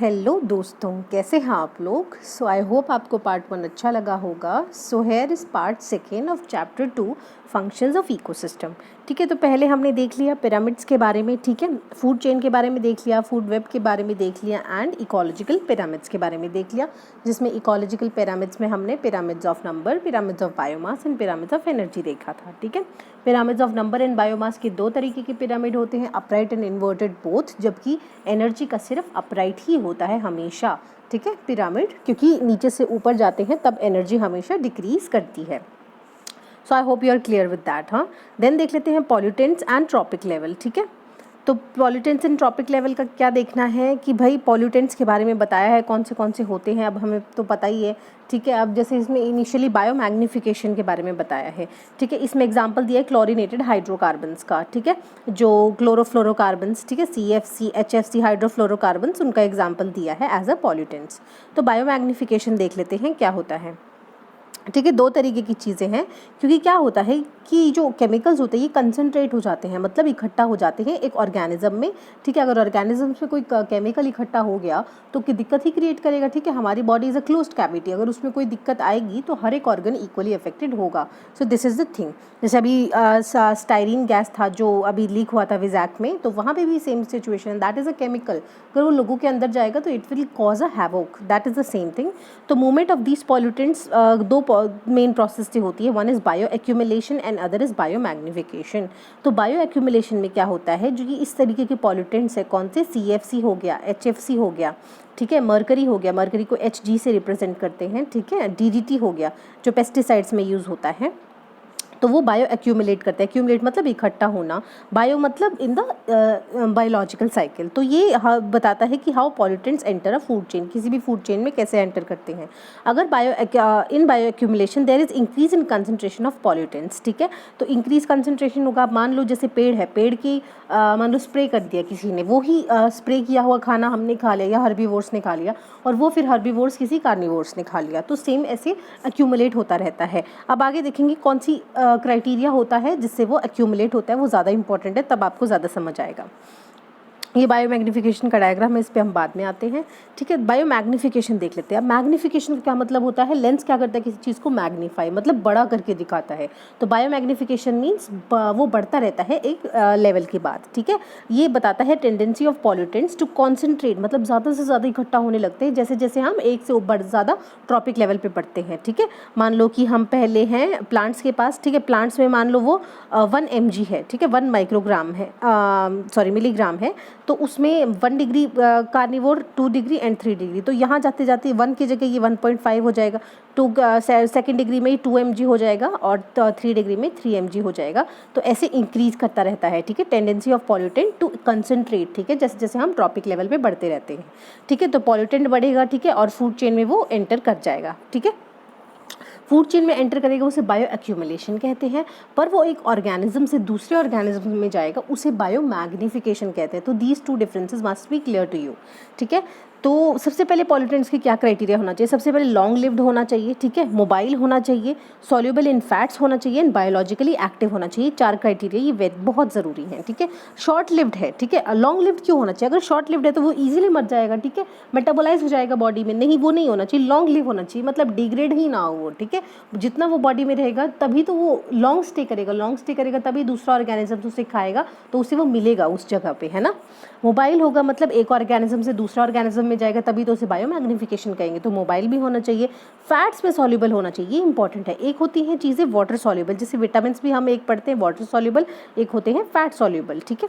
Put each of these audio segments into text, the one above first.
Hello दोस्तों, कैसे हैं आप लोग। सो आई होप आपको पार्ट 1 अच्छा लगा होगा। So here is part 2 of chapter 2 functions of ecosystem. ठीक है, तो पहले हमने देख लिया पिरामिड्स के बारे में, ठीक है, फूड चेन के बारे में देख लिया, फूड वेब के बारे में देख लिया एंड इकोलॉजिकल पिरामिड्स के बारे में देख लिया, जिसमें इकोलॉजिकल पिरामिड्स में हमने pyramids of number, pyramids of biomass and pyramids of energy देखा था। ठीक है, pyramids of number and biomass के दो तरीके के पिरामिड होते हैं, अपराइट एंड इन्वर्टेड बोथ, जबकि एनर्जी का सिर्फ अपराइट ही होता है हमेशा। ठीक है, पिरामिड क्योंकि नीचे से ऊपर जाते हैं तब एनर्जी हमेशा डिक्रीज करती है। So I hope you are clear with that. हाँ, देन देख लेते हैं पॉल्यूटेंट्स एंड ट्रॉपिक लेवल। ठीक है, तो पॉल्यूटेंट्स एंड ट्रॉपिक लेवल का क्या देखना है कि भाई पॉल्यूटेंट्स के बारे में बताया है कौन से होते हैं, अब हमें तो पता ही है। ठीक है, अब जैसे इसमें इनिशियली बायोमैग्निफिकेशन के बारे में बताया है। ठीक है, इसमें एग्जांपल दिया है क्लोरीनेटेड हाइड्रोकार्बन्स का। ठीक है, जो क्लोरोफ्लोरोकार्बन्स, ठीक है, CFC HFC हाइड्रोफ्लोरोकार्बन्स, उनका एग्जाम्पल दिया है एज अ पॉल्यूटेंट्स। तो बायोमैग्निफिकेशन देख लेते हैं क्या होता है। ठीक है, दो तरीके की चीज़ें हैं, क्योंकि क्या होता है कि जो केमिकल्स होते हैं ये कंसनट्रेट हो जाते हैं, मतलब इकट्ठा हो जाते हैं एक ऑर्गेनिज्म में। ठीक है, अगर ऑर्गेनिज्म में कोई केमिकल इकट्ठा हो गया तो कि दिक्कत ही क्रिएट करेगा। ठीक है, हमारी body is a closed cavity, अगर उसमें कोई दिक्कत आएगी तो हर एक ऑर्गन इक्वली अफेक्टेड होगा। So this is the thing. जैसे अभी स्टाइरीन गैस था जो अभी लीक हुआ था विजैक में, तो वहाँ पे भी same situation, that is a chemical, अगर वो लोगों के अंदर जाएगा तो it will cause a havoc, that is the same thing. तो मूवमेंट ऑफ दीज पॉल्यूटेंट्स दो मेन प्रोसेस से होती है, one is bio accumulation and other is bio magnification. तो बायो एक्यूमुलेशन में क्या होता है, जो कि इस तरीके के पॉल्यूटेंट्स है, कौन से, CFC हो गया, HFC हो गया, ठीक है, मरकरी हो गया, मरकरी को Hg से रिप्रेजेंट करते हैं। ठीक है, DDT हो गया जो पेस्टिसाइड्स में यूज़ होता है, तो वो बायो एक्यूमुलेट करते हैं। एक्यूमुलेट मतलब इकट्ठा होना, बायो मतलब इन द बायोलॉजिकल साइकिल। तो ये बताता है कि how pollutants enter a food chain, किसी भी फूड चेन में कैसे एंटर करते हैं। अगर in bioaccumulation there is increase in concentration of pollutants. ठीक है, तो इंक्रीज कंसनट्रेशन होगा। मान लो जैसे पेड़ है, पेड़ की मान लो स्प्रे कर दिया किसी ने, वो ही स्प्रे किया हुआ खाना हमने खा लिया या हर्बीवोर्स ने खा लिया, और वो फिर हर्बीवोर्स किसी कार्निवोर्स ने खा लिया, तो सेम ऐसे एक्यूमुलेट होता रहता है। अब आगे देखेंगे कौन सी क्राइटेरिया होता है जिससे वो एक्यूमुलेट होता है, वो ज़्यादा इंपॉर्टेंट है, तब आपको ज़्यादा समझ आएगा। ये बायोमैग्निफिकेशन का डायग्राम है, इस पे हम बाद में आते हैं। ठीक है, बायोमैग्निफिकेशन देख लेते हैं। अब मैग्निफिकेशन का क्या मतलब होता है, लेंस क्या करता है, किसी चीज़ को मैग्नीफाई मतलब बड़ा करके दिखाता है। तो बायोमैग्निफिकेशन मीन्स वो बढ़ता रहता है एक लेवल के बाद। ठीक है, ये बताता है tendency of pollutants to concentrate, मतलब ज़्यादा से ज़्यादा इकट्ठा होने लगते हैं जैसे जैसे हम एक से ऊपर ज़्यादा ट्रॉपिक लेवल पे बढ़ते हैं। ठीक है, मान लो कि हम पहले हैं प्लांट्स के पास। ठीक है, प्लांट्स में मान लो वो 1 mg है, ठीक है, 1 माइक्रोग्राम है, मिलीग्राम है, तो उसमें 1 degree carnivore, 2 degree and 3 degree, तो यहाँ जाते जाते 1 की जगह ये 1.5 हो जाएगा, 2 डिग्री में 2 mg हो जाएगा, और 3 डिग्री में 3 mg हो जाएगा। तो ऐसे इंक्रीज करता रहता है। ठीक है, tendency of pollutant to concentrate. ठीक है, जैसे जैसे हम ट्रॉपिक लेवल पे बढ़ते रहते हैं। ठीक है, तो पॉल्यूटेंट बढ़ेगा, ठीक है, और फूड चेन में वो एंटर कर जाएगा। ठीक है, फूड चेन में एंटर करेगा, उसे बायो एक्यूमुलेशन कहते हैं। पर वो एक ऑर्गेनिज्म से दूसरे ऑर्गेनिज्म में जाएगा, उसे बायो मैग्निफिकेशन कहते हैं। तो these two differences must be clear to you. ठीक है, तो सबसे पहले पॉल्यूटेंट्स की क्या क्राइटेरिया होना चाहिए, सबसे पहले लॉन्ग लिव्ड होना चाहिए, ठीक है, मोबाइल होना चाहिए, सॉल्युबल इन फैट्स होना चाहिए एंड बायोलॉजिकली एक्टिव होना चाहिए। 4 क्राइटेरिया ये बहुत ज़रूरी है। ठीक है, शॉर्ट लिव्ड है, ठीक है, लॉन्ग लिव्ड क्यों होना चाहिए, अगर शॉर्ट लिव्ड है तो वो ईजिली मर जाएगा, ठीक है, मेटाबोलाइज हो जाएगा बॉडी में, नहीं वो नहीं होना चाहिए, लॉन्ग लिव होना चाहिए, मतलब डिग्रेड ही ना हो वो। ठीक है, जितना वो बॉडी में रहेगा तभी तो वो लॉन्ग स्टे करेगा, लॉन्ग स्टे करेगा तभी दूसरा ऑर्गेनिज्म उसे खाएगा तो उसे वो मिलेगा उस जगह पे, है ना। मोबाइल होगा मतलब एक ऑर्गेनिज्म से दूसरा ऑर्गेनिज्म में जाएगा तभी तो उसे बायोमैग्निफिकेशन कहेंगे, तो मोबाइल भी होना चाहिए। फैट्स में सॉल्युबल होना चाहिए, ये इंपॉर्टेंट है। एक होती हैं चीज़ें वाटर सॉल्युबल, जैसे विटामिन भी हम एक पढ़ते हैं वाटर सॉल्युबल, एक होते हैं फैट सॉल्युबल। ठीक है,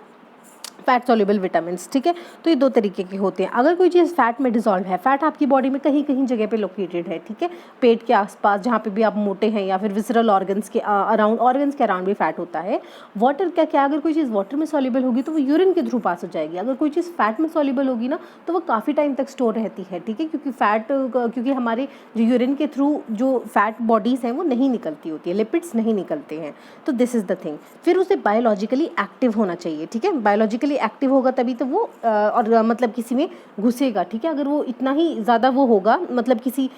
फैट सॉल्युबल विटामिन्स। ठीक है, तो ये 2 तरीके के होते हैं। अगर कोई चीज़ फैट में डिजॉल्व है, फैट आपकी बॉडी में कहीं कहीं जगह पे लोकेटेड है, ठीक है, पेट के आसपास जहाँ पे भी आप मोटे हैं, या फिर विसरल ऑर्गन्स के अराउंड भी फैट होता है। वाटर का क्या, अगर कोई चीज़ वाटर में सॉल्युबल होगी तो वो यूरिन के थ्रू पास हो जाएगी। अगर कोई चीज़ फैट में सॉल्युबल होगी ना तो वो काफ़ी टाइम तक स्टोर रहती है। ठीक है, क्योंकि हमारे जो यूरिन के थ्रू जो फैट बॉडीज़ हैं वो नहीं निकलती होती है, लिपिड्स नहीं निकलते हैं। तो दिस इज़ द थिंग। फिर उसे बायोलॉजिकली एक्टिव होना चाहिए। ठीक है, बायोलॉजिकली एक्टिव होगा तभी तो वो और मतलब किसी में घुसेगा। ठीक है, अगर वो इतना ही ज़्यादा वो होगा, मतलब किसी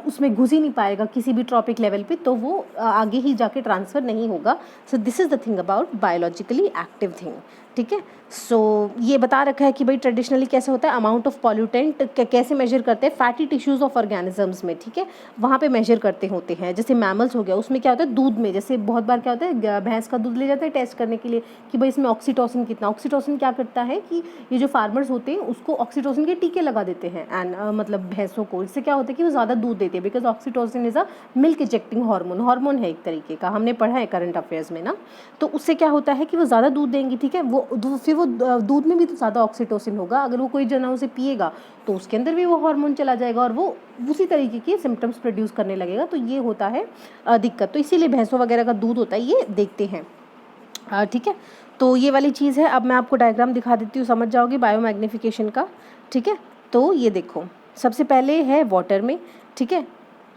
उसमें घुस ही नहीं पाएगा किसी भी ट्रॉपिक लेवल पे, तो वो आगे ही जाके ट्रांसफ़र नहीं होगा। So this is the thing about biologically active thing. ठीक है। सो ये बता रखा है कि भाई ट्रेडिशनली कैसे होता है, अमाउंट ऑफ पॉल्यूटेंट कैसे मेजर करते हैं, फैटी टिश्यूज़ ऑफ ऑर्गेनिजम्स में, ठीक है, वहाँ पे मेजर करते होते हैं। जैसे मैमल्स हो गया, उसमें क्या होता है, दूध में, जैसे बहुत बार क्या होता है, भैंस का दूध ले जाते हैं टेस्ट करने के लिए कि भाई इसमें ऑक्सीटोसिन कितना। ऑक्सीटोसिन क्या करता है कि ये जो फार्मर्स होते हैं उसको ऑक्सीटोसिन के टीके लगा देते हैं एंड मतलब भैंसों को। इससे क्या होता है कि वो ज़्यादा दूध देते हैं, because oxytocin is a milk ejecting hormone है एक तरीके का, हमने पढ़ा है करंट अफेयर्स में ना। तो उससे क्या होता है कि वो ज़्यादा दूध देंगी, ठीक है, फिर वो दूध में भी तो ज़्यादा ऑक्सीटोसिन होगा, अगर वो कोई जना उसे पिएगा तो उसके अंदर भी वो हार्मोन चला जाएगा और वो उसी तरीके के सिम्टम्स प्रोड्यूस करने लगेगा। तो ये होता है दिक्कत। तो इसीलिए भैंसों वगैरह का दूध होता है, ये देखते हैं, ठीक है। तो ये वाली चीज़ है। अब मैं आपको डायग्राम दिखा देती हूँ, समझ जाओगे बायोमैग्निफिकेशन का, ठीक है। तो ये देखो, सबसे पहले है वाटर में, ठीक है,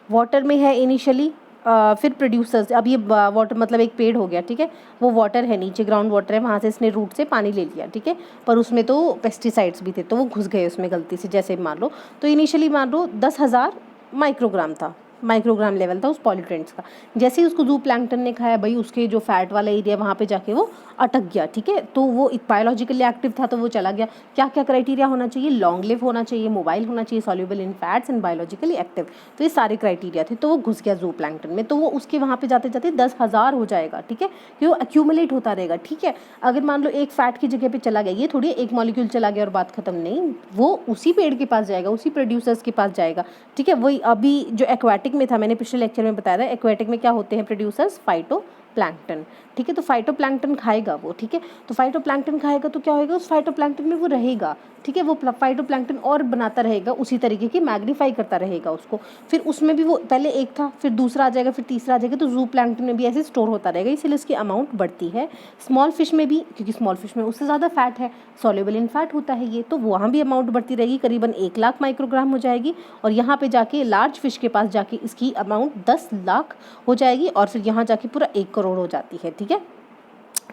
वाटर में है इनिशियली, फिर प्रोड्यूसर्स। अब ये वाटर मतलब एक पेड़ हो गया, ठीक है, वो वाटर है, नीचे ग्राउंड वाटर है, वहाँ से इसने रूट से पानी ले लिया, ठीक है, पर उसमें तो पेस्टिसाइड्स भी थे तो वो घुस गए उसमें गलती से, जैसे मान लो। तो इनिशियली मान लो 10,000 माइक्रोग्राम था, माइक्रोग्राम लेवल था उस पॉल्यूटेंट्स का। जैसे ही उसको जू प्लैंकटन ने खाया, भाई उसके जो फैट वाला एरिया वहाँ पे जाके वो अटक गया, ठीक है, तो वो बायोलॉजिकली एक्टिव था तो वो चला गया। क्या क्या क्राइटेरिया होना चाहिए, लॉन्ग लिव होना चाहिए, मोबाइल होना चाहिए, soluble in fats and biologically active, तो ये सारे क्राइटेरिया थे। तो वो घुस गया जू प्लैंकटन में, तो वो उसके वहाँ पे जाते जाते 10,000 हो जाएगा, ठीक है, कि वो एक्यूमुलेट होता रहेगा, ठीक है। अगर मान लो एक फैट की जगह पे चला गया, ये थोड़ी एक मॉलिक्यूल चला गया और बात खत्म, नहीं, वो उसी पेड़ के पास जाएगा, उसी प्रोड्यूसर्स के पास जाएगा, ठीक है। वही अभी जो एक्वाटिक में था, मैंने पिछले लेक्चर में बताया था, एक्वाटिक में क्या होते हैं प्रोड्यूसर्स, फाइटोप्लैंक्टन, ठीक है। तो फाइटोप्लैंक्टन खाएगा वो, ठीक है, तो फाइटोप्लैंक्टन खाएगा तो क्या होएगा, उस फाइटोप्लैंक्टन में वो रहेगा, ठीक है, वो फाइटोप्लैंक्टन और बनाता रहेगा, उसी तरीके की मैग्नीफाई करता रहेगा उसको। फिर उसमें भी वो पहले एक था, फिर दूसरा आ जाएगा, फिर तीसरा आ जाएगा, तो जू प्लैंक्टन में भी ऐसे स्टोर होता रहेगा, इसीलिए उसकी अमाउंट बढ़ती है। स्मॉल फिश में भी, क्योंकि स्मॉल फिश में उससे ज़्यादा फैट है, सॉल्युबल इन फैट होता है ये, तो वहाँ भी अमाउंट बढ़ती रहेगी, करीबन 1,00,000 माइक्रोग्राम हो जाएगी। और यहाँ पे जाके लार्ज फिश के पास जाके इसकी अमाउंट 10,00,000 हो जाएगी, और फिर यहाँ जाके पूरा 1 करोड़ हो जाती है, ठीक है।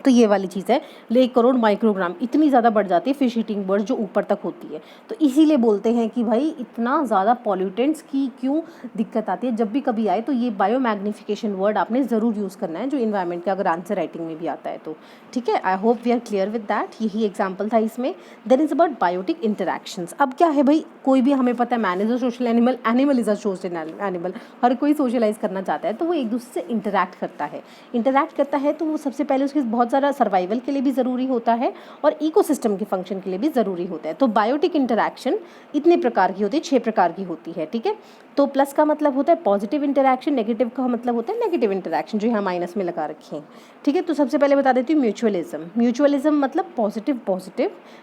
तो ये वाली चीज़ है, 1 करोड़ माइक्रोग्राम इतनी ज़्यादा बढ़ जाती है फिश ईटिंग बर्ड जो ऊपर तक होती है। तो इसीलिए बोलते हैं कि भाई इतना ज़्यादा पॉल्यूटेंट्स की क्यों दिक्कत आती है, जब भी कभी आए तो ये बायोमैग्निफिकेशन वर्ड आपने ज़रूर यूज़ करना है, जो इन्वायरमेंट का अगर आंसर राइटिंग में भी आता है तो, ठीक है। I hope we are clear with that. यही एग्जाम्पल था इसमें। Then is about biotic interactions. अब क्या है भाई, कोई भी हमें पता है man is a social animal, animal is a social animal, हर कोई सोशलाइज करना चाहता है, तो वो एक दूसरे से इंटरैक्ट करता है। तो वो सबसे पहले उसके बहुत सारा सर्वाइवल के लिए भी ज़रूरी होता है और इकोसिस्टम के फंक्शन के लिए भी ज़रूरी होता है। तो बायोटिक इंटरैक्शन इतने प्रकार की होती है, 6 प्रकार की होती है, ठीक है। तो प्लस का मतलब होता है पॉजिटिव इंटरैक्शन, नेगेटिव का मतलब होता है नेगेटिव इंटरैक्शन, जो यहाँ माइनस में लगा रखे हैं, ठीक है। तो सबसे पहले बता देती हूँ म्यूचुअलिज्म मतलब पॉजिटिव,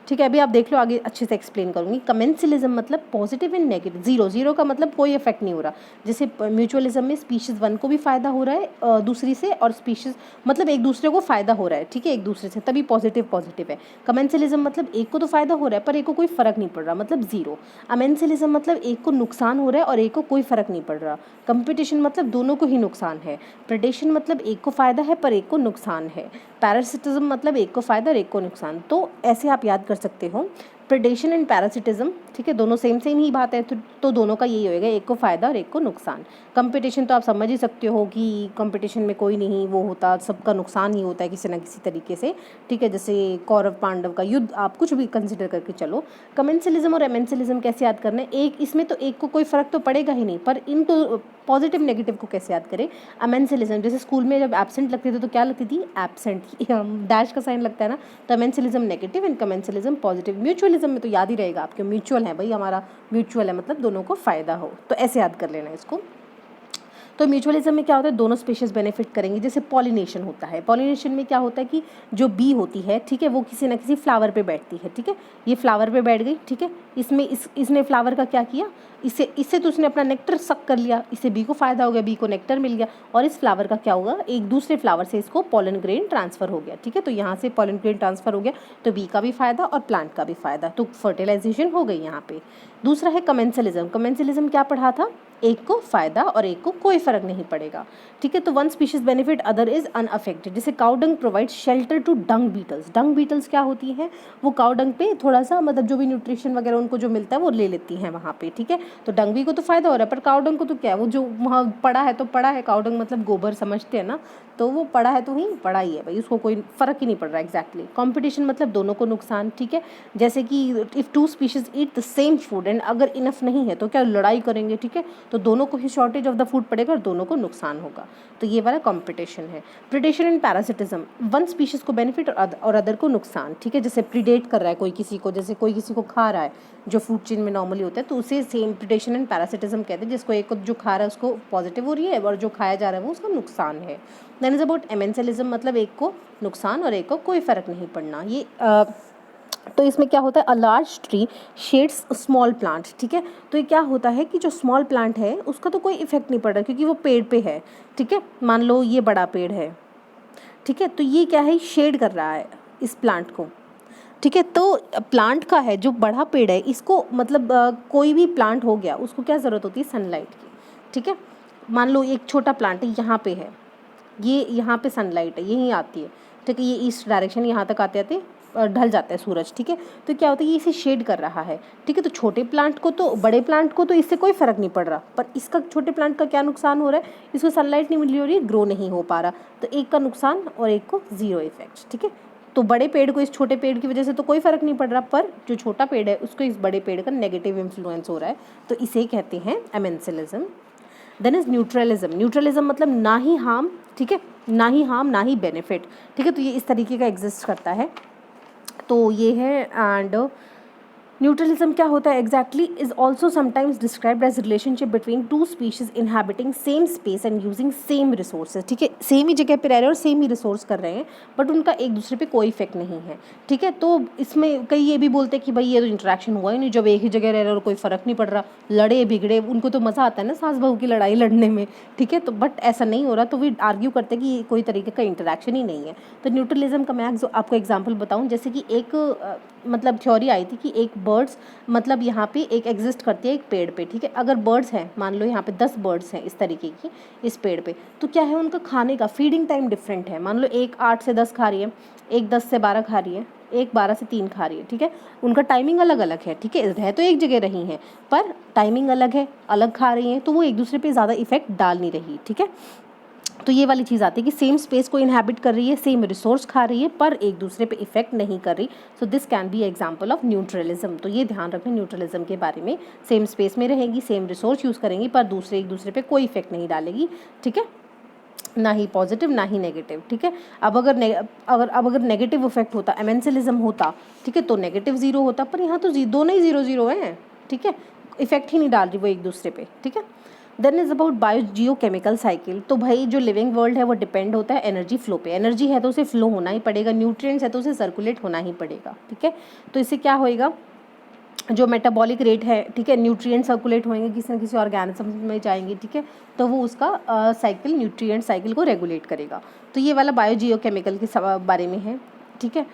ठीक है, अभी आप देख लो, आगे अच्छे से एक्सप्लेन करूँगी। कमेंसलिज्म मतलब पॉजिटिव एंड नेगेटिव, जीरो का मतलब कोई इफेक्ट नहीं हो रहा। जैसे म्यूचुअलिज्म में स्पीशीज़ 1 को भी फ़ायदा हो रहा है दूसरी से, और स्पीशीज़ मतलब एक दूसरे को फ़ायदा हो रहा है, ठीक है, एक दूसरे से, तभी पॉजिटिव है। कमेंसलिज्म मतलब एक को तो फ़ायदा हो रहा है पर एक को कोई फ़र्क नहीं पड़ रहा, मतलब ज़ीरो। अमेंसलिज्म मतलब एक को नुकसान हो रहा है और एक को कोई फ़र्क नहीं पड़ रहा। कंपटीशन मतलब दोनों को ही नुकसान है। प्रेडेशन मतलब एक को फ़ायदा है पर एक को नुकसान है। पैरासिटिज्म मतलब एक को फ़ायदा और एक को नुकसान। तो ऐसे आप याद कर सकते हो, प्रेडेशन एंड पैरासिटिज्म, ठीक है, दोनों सेम ही बात है, तो दोनों का यही होएगा, एक को फ़ायदा और एक को नुकसान। कंपटीशन तो आप समझ ही सकते हो कि कंपटीशन में कोई नहीं वो होता, सबका नुकसान ही होता है किसी न किसी तरीके से, ठीक है। जैसे कौरव पांडव का युद्ध, आप कुछ भी कंसिडर करके चलो। कमेंसलिज्म और एमेंसलिज्म कैसे याद करना है, एक इसमें तो एक को कोई फ़र्क तो पड़ेगा ही नहीं, पर इनको पॉजिटिव नेगेटिव को कैसे याद करें। अमेंसलिज्म, जैसे स्कूल में जब एब्सेंट लगते थे तो क्या लगती थी, एब्सेंट, डैश का साइन लगता है ना, तो amensalism negative and commensalism positive. Mutualism में तो याद ही रहेगा आपके, म्यूचुअल है भाई, हमारा म्यूचुअल है मतलब दोनों को फ़ायदा हो, तो ऐसे याद कर लेना इसको। तो म्यूचुअलिज्म में क्या होता है, दोनों स्पीशीज बेनिफिट करेंगी। जैसे पॉलिनेशन होता है, पॉलिनेशन में क्या होता है कि जो बी होती है, ठीक है, वो किसी न किसी फ्लावर पे बैठती है, ठीक है, ये फ्लावर पे बैठ गई, ठीक है, इसमें इसने फ्लावर का क्या किया, इससे तो उसने अपना नेक्टर सक कर लिया, इससे बी को फ़ायदा हो गया, बी को नेक्टर मिल गया, और इस फ्लावर का क्या होगा, एक दूसरे फ्लावर से इसको पॉलन ग्रेन ट्रांसफ़र हो गया, ठीक है। तो यहाँ से पॉलन ग्रेन ट्रांसफ़र हो गया, तो बी का भी फ़ायदा और प्लांट का भी फ़ायदा, तो फर्टिलाइजेशन हो गई यहाँ पे। दूसरा है कमेंसलिज्म। कमेंसलिज्म क्या पढ़ा था, एक को फ़ायदा और एक को कोई फ़र्क नहीं पड़ेगा, ठीक है। तो one species benefit, other is unaffected. जैसे cow dung provide shelter to dung beetles. Dung beetles क्या होती हैं, वो काउ डंग पे थोड़ा सा मतलब जो भी न्यूट्रिशन वगैरह उनको जो मिलता है वो ले लेती हैं वहाँ पे, ठीक है। तो डंग बी को तो फ़ायदा हो रहा है, पर काउ डंग को तो क्या है, वो जो वहाँ पड़ा है तो पड़ा है। काउ डंग मतलब गोबर समझते हैं ना, तो वो पड़ा है तो ही पड़ा ही है भाई, उसको कोई फ़र्क ही नहीं पड़ रहा है। एग्जैक्टली कंपटीशन मतलब दोनों को नुकसान, ठीक है। जैसे कि if two species eat the same food and अगर इनफ नहीं है तो क्या लड़ाई करेंगे, ठीक है। तो दोनों को ही शॉर्टेज ऑफ द फूड पड़ेगा और दोनों को नुकसान होगा। तो ये वाला कंपटीशन है। Predation and parasitism, one species को बेनिफिट और अदर को नुकसान, ठीक है। जैसे प्रिडेट कर रहा है कोई किसी को, जैसे कोई किसी को खा रहा है जो फूड चेन में नॉर्मली होता है, तो उसे सेम प्रिडेशन एंड पैरासिटिज्म कहते हैं। जिसको एक को जो खा रहा है उसको पॉजिटिव हो रही है और जो खाया जा रहा है वो उसका नुकसान है। देन इज अबाउट एमेंसिलिज्म, मतलब एक को नुकसान और एक को कोई फ़र्क नहीं पड़ना। ये तो इसमें क्या होता है, a large tree shades small plant, ठीक है। तो ये क्या होता है कि जो स्मॉल प्लांट है उसका तो कोई इफेक्ट नहीं पड़ रहा क्योंकि वो पेड़ पे है, ठीक है। मान लो ये बड़ा पेड़ है, ठीक है, तो ये क्या है, शेड कर रहा है इस प्लांट को, ठीक है। तो प्लांट का है जो बड़ा पेड़ है, इसको मतलब कोई भी प्लांट हो गया उसको क्या ज़रूरत होती है, सनलाइट की, ठीक है। मान लो एक छोटा प्लांट है, यहाँ पे है, ये यहाँ पे सनलाइट है, यहीं आती है, ठीक है। ये ईस्ट डायरेक्शन यहाँ तक आते आते ढल जाता है सूरज, ठीक है। तो क्या होता है, ये इसे शेड कर रहा है, ठीक है। तो छोटे प्लांट को तो बड़े प्लांट को तो इससे कोई फ़र्क नहीं पड़ रहा, पर इसका छोटे प्लांट का क्या नुकसान हो रहा है, इसको सनलाइट नहीं मिल रही है, ग्रो नहीं हो पा रहा। तो एक का नुकसान और एक को ज़ीरो इफेक्ट, ठीक है। तो बड़े पेड़ को इस छोटे पेड़ की वजह से तो कोई फ़र्क नहीं पड़ रहा, पर जो छोटा पेड़ है उसको इस बड़े पेड़ का नेगेटिव इन्फ्लुएंस हो रहा है, तो इसे कहते हैं amensalism. Then is neutralism. Neutralism मतलब ना ही हार्म, ठीक है, ना ही हार्म ना ही बेनिफिट, ठीक है। तो ये इस तरीके का एग्जिस्ट करता है, तो ये है। एंड न्यूट्रलिज्म क्या होता है exactly, is also sometimes described as relationship between two species inhabiting same space and using same resources, ठीक है। सेम ही जगह पे रह रहे हैं और सेम ही रिसोर्स कर रहे हैं, बट उनका एक दूसरे पे कोई इफेक्ट नहीं है, ठीक है। तो इसमें कई ये भी बोलते हैं कि भाई ये तो इंटरेक्शन हुआ ही नहीं, जब एक ही जगह रह रहे हैं और कोई फ़र्क नहीं पड़ रहा, लड़े बिगड़े, उनको तो मज़ा आता है ना सास बहू की लड़ाई लड़ने में, ठीक है। तो बट ऐसा नहीं हो रहा, तो वे आर्ग्यू करते हैं कि कोई तरीके का इंटरेक्शन ही नहीं है। तो न्यूट्रलिज्म का मैं आपको एग्जाम्पल बताऊँ, जैसे कि एक मतलब थ्योरी आई थी कि एक बर्ड्स मतलब यहाँ पे एक एग्जिस्ट करती है एक पेड़ पे, ठीक है। अगर बर्ड्स हैं, मान लो यहाँ पे 10 बर्ड्स हैं इस तरीके की इस पेड़ पे, तो क्या है, उनका खाने का फीडिंग टाइम डिफरेंट है। मान लो एक 8 से 10 खा रही है, एक 10 से 12 खा रही है, एक 12 से 3 खा रही है, ठीक है। उनका टाइमिंग अलग अलग है, ठीक है। रह तो एक जगह रही हैं पर टाइमिंग अलग है, अलग खा रही हैं, तो वो एक दूसरे पे ज़्यादा इफेक्ट डाल नहीं रही, ठीक है। तो ये वाली चीज़ आती है कि सेम स्पेस को इनहैबिट कर रही है, सेम रिसोर्स खा रही है, पर एक दूसरे पे इफेक्ट नहीं कर रही। So this can be example of neutralism. तो ये ध्यान रखें न्यूट्रलिज्म के बारे में, सेम स्पेस में रहेंगी, सेम रिसोर्स यूज़ करेंगी, पर दूसरे एक दूसरे पे कोई इफेक्ट नहीं डालेगी, ठीक है, ना ही पॉजिटिव ना ही नेगेटिव, ठीक है। अब अगर नेगेटिव इफेक्ट होता, एमेंसिलिज्म होता, ठीक है, तो नेगेटिव ज़ीरो होता, पर यहाँ तो दोनों ही ज़ीरो ज़ीरो हैं, ठीक है, इफेक्ट ही नहीं डाल रही वो एक दूसरे पे, ठीक है। Then is about biogeochemical cycle. तो भाई जो लिविंग वर्ल्ड है वो डिपेंड होता है एनर्जी फ्लो पे, एनर्जी है तो उसे फ्लो होना ही पड़ेगा, न्यूट्रिएंट्स है तो उसे सर्कुलेट होना ही पड़ेगा, ठीक है। तो इससे क्या होएगा, जो मेटाबॉलिक रेट है, ठीक है, न्यूट्रिएंट सर्कुलेट होंगे किसी न किसी ऑर्गेनिज्म में जाएंगे, ठीक है, तो वो उसका साइकिल न्यूट्रिएंट साइकिल को रेगुलेट करेगा। तो ये वाला बायो जियो केमिकल के बारे में है, ठीक है।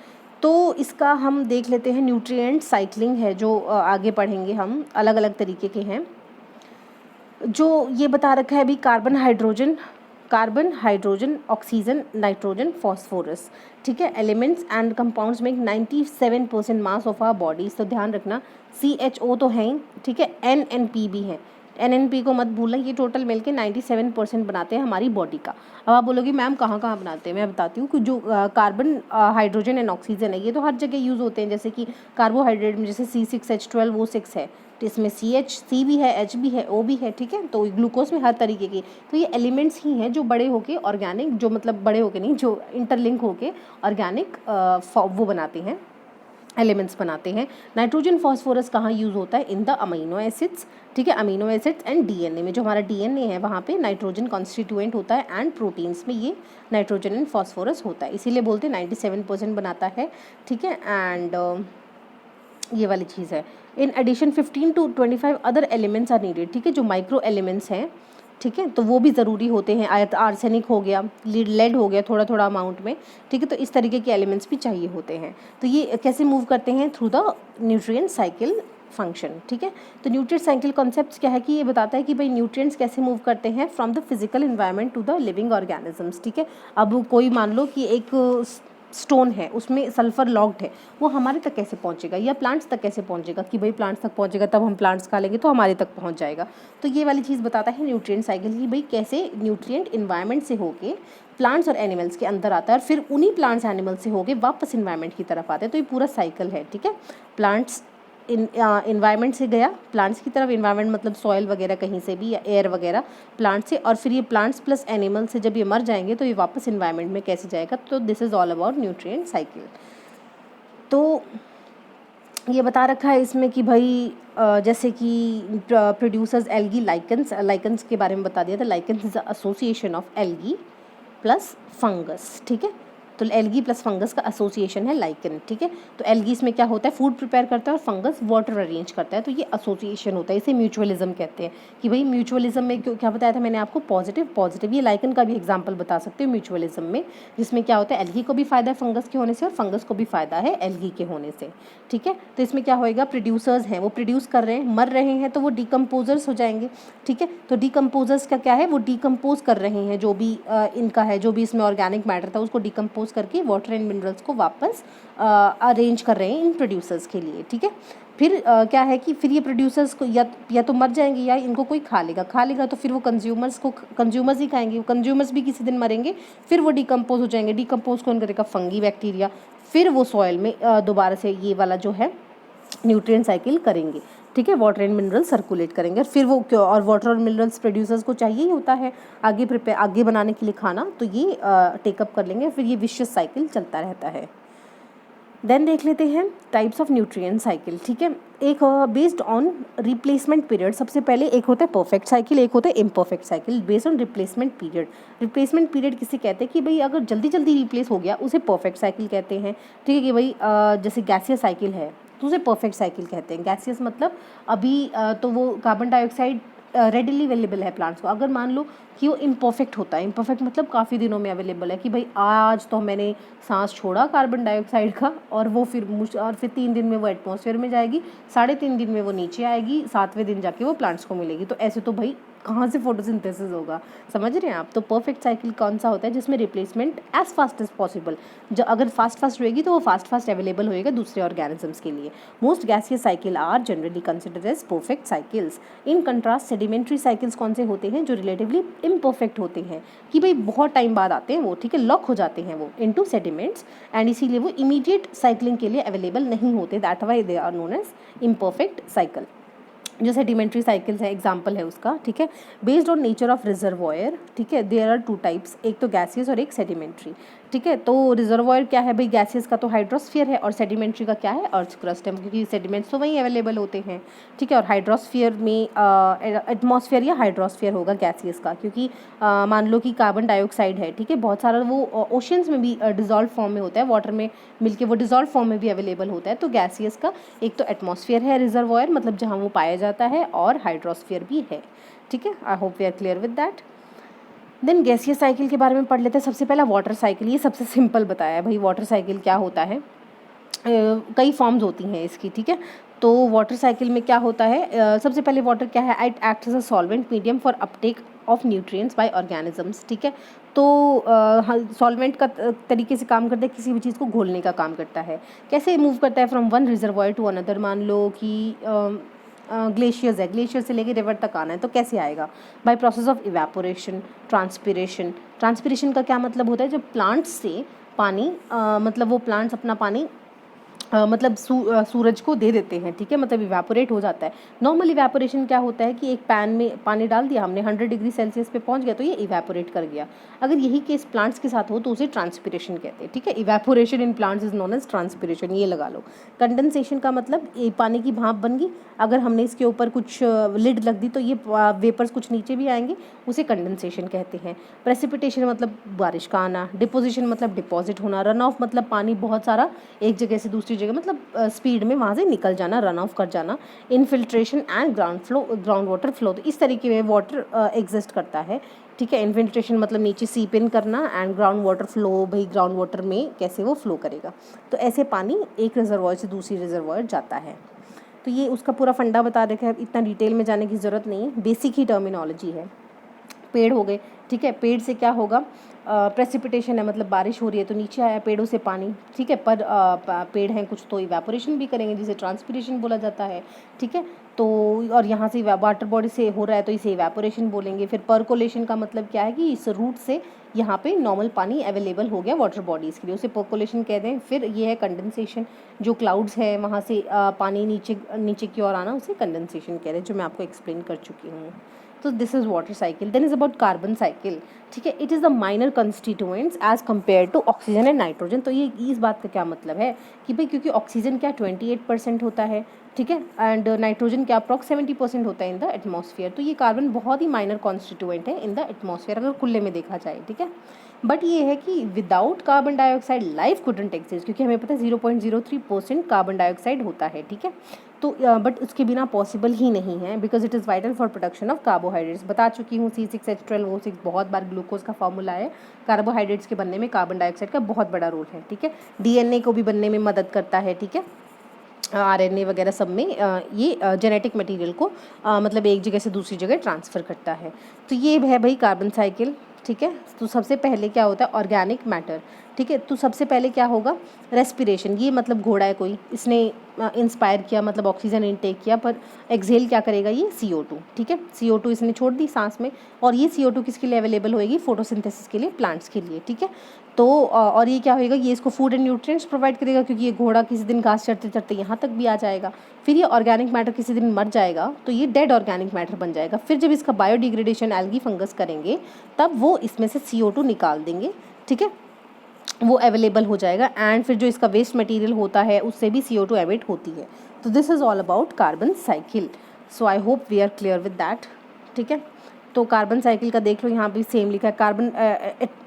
तो इसका हम देख लेते हैं, न्यूट्रिएंट साइक्लिंग है जो आगे पढ़ेंगे हम, अलग अलग तरीके के हैं। जो ये बता रखा है अभी, carbon hydrogen oxygen nitrogen phosphorus, ठीक है, elements and compounds make 97% mass of our bodies. तो ध्यान रखना CHO तो है ही, ठीक है, NNP भी है, NNP को मत भूलना, ये टोटल मिलके 97% बनाते हैं हमारी बॉडी का। अब आप बोलोगे मैम कहाँ कहाँ बनाते हैं, मैं बताती हूँ कि जो कार्बन हाइड्रोजन एंड ऑक्सीजन है ये तो हर जगह यूज़ होते हैं, जैसे कि कार्बोहाइड्रेट में जैसे C6H12 वो 6 है, तो इसमें C भी है, H भी है, O भी है, ठीक है। तो ग्लूकोज में हर तरीके की, तो ये एलिमेंट्स ही हैं जो बड़े होके ऑर्गेनिक, जो मतलब बड़े होके नहीं, जो इंटरलिंक होके ऑर्गेनिक वो बनाते हैं, एलिमेंट्स बनाते हैं। नाइट्रोजन फॉस्फोरस कहाँ यूज़ होता है, इन द अमीनो एसिड्स, ठीक है, अमीनो एसिड्स एंड DNA में, जो हमारा DNA है वहाँ पे नाइट्रोजन कॉन्स्टिट्यूएंट होता है, एंड प्रोटीन्स में ये नाइट्रोजन एंड फॉस्फोरस होता है, इसीलिए बोलते हैं 97% बनाता है, ठीक है। एंड ये वाली चीज़ है। In addition 15 to 25 other elements are needed, ठीक है, जो माइक्रो एलिमेंट्स हैं, ठीक है, तो वो भी ज़रूरी होते हैं। आर्सेनिक हो गया, लेड हो गया थोड़ा थोड़ा अमाउंट में, ठीक है, तो इस तरीके के एलिमेंट्स भी चाहिए होते हैं। तो ये कैसे मूव करते हैं, through the nutrient cycle function, ठीक है। तो न्यूट्रिएंट साइकिल कॉन्सेप्ट क्या है कि ये बताता है कि भाई न्यूट्रिएंट्स कैसे मूव करते हैं from the physical environment to the living organisms, ठीक है। अब कोई मान लो कि एक स्टोन है, उसमें सल्फर लॉक्ड है, वो हमारे तक कैसे पहुंचेगा या प्लांट्स तक कैसे पहुंचेगा, कि भाई प्लांट्स तक पहुंचेगा तब हम प्लांट्स खा लेंगे तो हमारे तक पहुंच जाएगा। तो ये वाली चीज़ बताता है न्यूट्रिएंट साइकिल की भाई कैसे न्यूट्रिएंट इन्वायरमेंट से होके प्लांट्स और एनिमल्स के अंदर आता है और फिर उन्हीं प्लांट्स एनिमल्स से होके वापस इन्वायरमेंट की तरफ आते हैं। तो ये पूरा साइकिल है, ठीक है। प्लांट्स इन्वायरमेंट से गया प्लांट्स की तरफ, इन्वायरमेंट मतलब सॉइल वगैरह कहीं से भी या एयर वगैरह प्लांट से, और फिर ये प्लांट्स प्लस एनिमल से जब ये मर जाएंगे तो ये वापस इन्वायरमेंट में कैसे जाएगा। तो this is all about nutrient cycle. तो ये बता रखा है इसमें कि भाई जैसे कि प्रोड्यूसर्स एल्गी लाइकन्स के बारे में बता दिया था। Lichens is association of algae plus fungus, ठीक है। तो एल्गी प्लस फंगस का एसोसिएशन है लाइकन, ठीक है। तो एल्गी इसमें क्या होता है, फूड प्रिपेयर करता है और फंगस वाटर अरेंज करता है। तो ये एसोसिएशन होता है, इसे म्यूचुअलिज्म कहते हैं। कि भाई म्यूचुअलिज्म में क्या बताया था मैंने आपको, पॉजिटिव। ये लाइकन का भी एग्जांपल बता सकते हो म्यूचुअलिज्म में, जिसमें क्या होता है एल्गी को भी फायदा है फंगस के होने से और फंगस को भी फायदा है एल्गी के होने से, ठीक है। तो इसमें क्या होएगा, प्रोड्यूसर्स हैं वो प्रोड्यूस कर रहे हैं, मर रहे हैं तो वो डिकम्पोजर्स हो जाएंगे, ठीक है। तो डिकम्पोजर्स का क्या है, वो डिकम्पोज कर रहे हैं जो भी इनका है, जो भी इसमें ऑर्गेनिक मैटर था उसको डिकम्पोज करके वाटर एंड मिनरल्स को वापस अरेंज कर रहे हैं इन प्रोड्यूसर्स के लिए, ठीक है। फिर क्या है कि फिर ये प्रोड्यूसर्स को या तो मर जाएंगे या इनको कोई खा लेगा तो फिर वो कंज्यूमर्स ही खाएंगे, कंज्यूमर्स भी किसी दिन मरेंगे, फिर वो डिकम्पोज हो जाएंगे। डिकम्पोज कौन करेगा, फंगी बैक्टीरिया, फिर वो सॉइल में दोबारा से ये वाला जो है न्यूट्रिएंट साइकिल करेंगे, ठीक है। वाटर एंड मिनरल सर्कुलेट करेंगे और फिर वो और वाटर और मिनरल्स प्रोड्यूसर्स को चाहिए ही होता है आगे बनाने के लिए खाना, तो ये टेकअप कर लेंगे, फिर ये विशियस साइकिल चलता रहता है। देन देख लेते हैं टाइप्स ऑफ न्यूट्रिएंट साइकिल, ठीक है। एक बेस्ड ऑन रिप्लेसमेंट पीरियड, सबसे पहले एक होता है परफेक्ट साइकिल, एक होता है imperfect cycle based on replacement period. Replacement period किसे कहते हैं कि भाई अगर जल्दी जल्दी रिप्लेस हो गया उसे परफेक्ट साइकिल कहते हैं, ठीक है। कि भाई जैसे गैसियस साइकिल है तो उसे परफेक्ट साइकिल कहते हैं। गैसियस मतलब अभी तो वो कार्बन डाइऑक्साइड रेडिली अवेलेबल है प्लांट्स को, अगर मान लो कि वो इम्परफेक्ट होता है, इम्परफेक्ट मतलब काफ़ी दिनों में अवेलेबल है, कि भाई आज तो मैंने सांस छोड़ा कार्बन डाइऑक्साइड का और फिर 3 दिन में वो एटमॉस्फेयर में जाएगी, 3.5 दिन में वो नीचे आएगी, 7वें दिन जाके वो प्लांट्स को मिलेगी। तो ऐसे तो भाई कहाँ से फोटोसिंथेसिस होगा, समझ रहे हैं आप। तो परफेक्ट साइकिल कौन सा होता है, जिसमें replacement as fast as possible, जो अगर फास्ट रहेगी तो वो फास्ट अवेलेबल होएगा दूसरे ऑर्गेनिजम्स के लिए। Most gaseous cycle are generally considered as perfect cycles. In contrast sedimentary cycles कौन से होते हैं, जो रिलेटिवली इम्परफेक्ट होते हैं, कि भाई बहुत टाइम बाद आते हैं वो, ठीक है, लॉक हो जाते हैं वो इनटू सेडिमेंट्स एंड इसीलिए वो इमीडिएट साइक्लिंग के लिए अवेलेबल नहीं होते, that why they are known as imperfect cycle. जो सेडिमेंट्री साइकिल्स है एग्जाम्पल है उसका, ठीक है। Based on nature of reservoir, ठीक है, देयर आर 2 टाइप्स, एक तो गैसियस और एक सेडिमेंट्री, ठीक है। तो रिजर्वॉयर क्या है भाई, गैसियस का तो हाइड्रोस्फीयर है और सेडिमेंट्री का क्या है, अर्थ क्रस्ट है, क्योंकि सेडिमेंट्स तो वहीं अवेलेबल होते हैं, ठीक है। और हाइड्रोस्फीयर में एटमॉस्फेयर या हाइड्रोस्फीयर होगा गैसियस का, क्योंकि मान लो कि कार्बन डाइऑक्साइड है, ठीक है, बहुत सारा वो ओशंस में भी डिजॉल्व फॉर्म में होता है, वाटर में मिलके वो डिजॉल्व फॉर्म में भी अवेलेबल होता है। तो गैसियस का एक तो एटमॉस्फेयर है रिजर्वॉयर, मतलब जहाँ वो पाया जाता है, और हाइड्रोस्फीयर भी है, ठीक है। I hope we are clear with that. Then gaseous cycle के बारे में पढ़ लेते हैं। सबसे पहला वाटर साइकिल, ये सबसे सिंपल बताया है भाई वाटर साइकिल क्या होता है। कई फॉर्म्स होती हैं इसकी, ठीक है। तो वाटर साइकिल में क्या होता है, सबसे पहले वाटर क्या है, it acts as a solvent medium for uptake of nutrients by organisms, ठीक है। तो सॉल्वेंट का तरीके से काम करता है, किसी भी चीज़ को घोलने का काम करता है। कैसे मूव करता है from one reservoir to another, मान लो कि ग्लेशियर्स है, ग्लेशियर से लेके रिवर तक आना है तो कैसे आएगा, bye process of evaporation, transpiration. Transpiration का क्या मतलब होता है, जब प्लांट्स से पानी मतलब वो प्लांट्स अपना पानी मतलब सूरज को दे देते हैं, ठीक है, मतलब इवेपोरेट हो जाता है। नॉर्मल इवेपोरेशन क्या होता है कि एक पैन में पानी डाल दिया हमने, 100 डिग्री सेल्सियस पे पहुंच गया तो ये इवेपोरेट कर गया। अगर यही केस प्लांट्स के साथ हो तो उसे ट्रांसपिरेशन कहते हैं, ठीक है। Evaporation in plants is known as transpiration, ये लगा लो। कंडेंसेशन का मतलब ये पानी की भाप बन गई, अगर हमने इसके ऊपर कुछ लिड लग दी तो ये वेपर्स कुछ नीचे भी आएंगे, उसे कंडेंसेशन कहते हैं। प्रेसिपिटेशन मतलब बारिश का आना, डिपोजिशन मतलब डिपॉजिट होना, रन ऑफ मतलब पानी बहुत सारा एक जगह से दूसरी जगह मतलब स्पीड में वहाँ से निकल जाना, रन ऑफ कर जाना। Infiltration and ground water flow, तो इस तरीके में वाटर एग्जिस्ट करता है, ठीक है। इनफिल्ट्रेशन मतलब नीचे सीप इन करना, एंड ग्राउंड वाटर फ्लो, भाई ग्राउंड वाटर में कैसे वो फ्लो करेगा। तो ऐसे पानी एक रिजर्वॉयर से दूसरी रिजर्वॉयर जाता है। तो ये उसका पूरा फंडा बता रखा है, इतना डिटेल में जाने की ज़रूरत नहीं, बेसिक ही टर्मिनोलॉजी है। पेड़ हो गए, ठीक है, पेड़ से क्या होगा, प्रेसिपिटेशन है, मतलब बारिश हो रही है तो नीचे आया पेड़ों से पानी, ठीक है, पर पेड़ हैं कुछ तो इवेपोरेशन भी करेंगे जिसे ट्रांसपिरेशन बोला जाता है, ठीक है। तो और यहाँ से वाटर बॉडी से हो रहा है तो इसे इवेपोरेशन बोलेंगे। फिर परकोलेशन का मतलब क्या है कि इस रूट से यहाँ पे नॉर्मल पानी अवेलेबल हो गया वाटर बॉडीज़ के लिए, उसे परकोलेशन कहते हैं। फिर ये है कंडेंसेशन, जो क्लाउड्स है वहाँ से पानी नीचे नीचे की ओर आना, उसे कंडेंसेशन कह रहे हैं, जो मैं आपको एक्सप्लेन कर चुकी हूँ। तो this is water cycle. Then is about carbon cycle, ठीक है। It is the minor constituents as compare to oxygen and nitrogen. तो ये इस बात का क्या मतलब है कि भाई क्योंकि ऑक्सीजन क्या 28% होता है, ठीक है, एंड नाइट्रोजन क्या अप्रॉक्स 70% होता है इन द एटमॉस्फेयर। तो ये कार्बन बहुत ही माइनर कॉन्स्टिट्यूएंट है इन द एटमॉस्फेयर अगर खुले में देखा जाए, ठीक है। बट ये है कि without carbon dioxide life couldn't exist, क्योंकि हमें पता है 0.03% कार्बन डाइऑक्साइड होता है, ठीक है। तो बट उसके बिना पॉसिबल ही नहीं है, because it is vital for production of carbohydrates. बता चुकी हूँ C6H12O6 बहुत बार ग्लूकोज का फॉर्मूला है। कार्बोहाइड्रेट्स के बनने में कार्बन डाइऑक्साइड का बहुत बड़ा रोल है, ठीक है। DNA को भी बनने में मदद करता है, ठीक है। RNA वगैरह सब में ये जेनेटिक मटेरियल को मतलब एक जगह से दूसरी जगह ट्रांसफ़र करता है। तो ये है भाई कार्बन साइकिल, ठीक है। तो सबसे पहले क्या होता है, ऑर्गेनिक मैटर, ठीक है। तो सबसे पहले क्या होगा, रेस्पिरेशन। ये मतलब घोड़ा है कोई, इसने इंस्पायर किया, मतलब ऑक्सीजन इनटेक किया, पर एक्सहेल क्या करेगा ये CO2, ठीक है। CO2 इसने छोड़ दी सांस में, और ये CO2 किसके लिए अवेलेबल होएगी, फोटोसिंथेसिस के लिए, प्लांट्स के लिए, ठीक है। तो और ये क्या होएगा, ये इसको फूड एंड न्यूट्रिएंट्स प्रोवाइड करेगा, क्योंकि ये घोड़ा किसी दिन घास चढ़ते चढ़ते यहाँ तक भी आ जाएगा। फिर ये ऑर्गेनिक मैटर किसी दिन मर जाएगा तो ये डेड ऑर्गेनिक मैटर बन जाएगा। फिर जब इसका बायोडिग्रेडेशन एल्गी फंगस करेंगे तब वो इसमें से CO2 निकाल देंगे, ठीक है, वो अवेलेबल हो जाएगा। एंड फिर जो इसका वेस्ट मटेरियल होता है उससे भी CO2 एमिट होती है। तो this is all about carbon cycle. So I hope we are clear with that, ठीक है। तो कार्बन साइकिल का देख लो, यहाँ भी सेम लिखा है,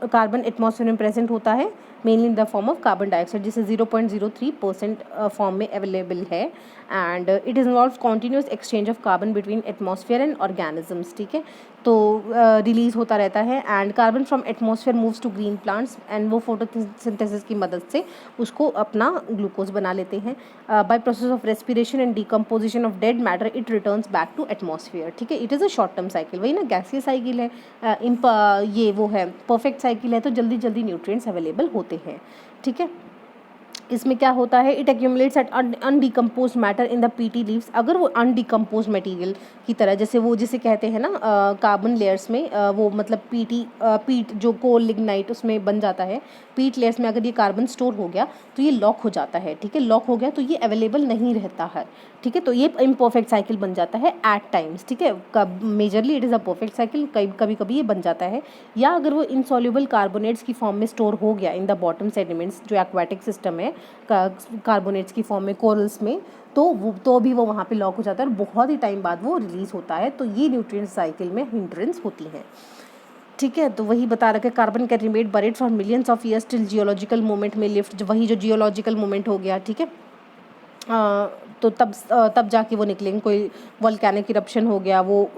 कार्बन एटमॉस्फेयर में प्रेजेंट होता है mainly in the form of carbon dioxide, जिसे 0.03% फॉर्म में अवेलेबल है। And it is involve continuous exchange of carbon between atmosphere and organisms, ठीक है। तो रिलीज़ होता रहता है। And carbon from atmosphere moves to green plants, and वो फोटोसिंथेसिस की मदद से उसको अपना ग्लूकोज बना लेते हैं। By process of respiration and decomposition of dead matter it returns back to atmosphere, ठीक है। It is a short term cycle, वही ना गैसीय साइकिल है, ये वो है परफेक्ट साइकिल है, तो जल्दी जल्दी न्यूट्रिएंट्स अवेलेबल होते हैं, ठीक है। इसमें क्या होता है, it accumulates at undecompose matter in the peaty leaves. अगर वो अनडिकम्पोज मटेरियल की तरह, जैसे वो जिसे कहते हैं ना कार्बन लेयर्स में वो मतलब पीट जो कोल लिग्नाइट उसमें बन जाता है, पीट लेयर्स में अगर ये कार्बन स्टोर हो गया तो ये लॉक हो जाता है, ठीक है। लॉक हो गया तो ये अवेलेबल नहीं रहता है, ठीक है। तो ये इम्परफेक्ट साइकिल बन जाता है एट टाइम्स, ठीक है। Majorly it is a perfect cycle, कभी कभी ये बन जाता है। या अगर वो इनसॉल्युबल कार्बोनेट्स की फॉर्म में स्टोर हो गया इन द बॉटम सेडिमेंट्स, जो एक्वाटिक सिस्टम है कार्बोनेट्स की फॉर्म में कोरल्स में, तो भी वो वहाँ पे लॉक हो जाता है और बहुत ही टाइम बाद वो रिलीज़ होता है। तो ये न्यूट्रिएंट साइकिल में हिंड्रेंस होती हैं, ठीक है। तो वही बता रखे, carbon can remain buried for millions of years till geological movement में लिफ्ट, वही जो जियोलॉजिकल मूवमेंट हो गया, ठीक है। तो तब जाके वो निकलेंगे, कोई वोल्केनिक इरप्शन हो गया, वो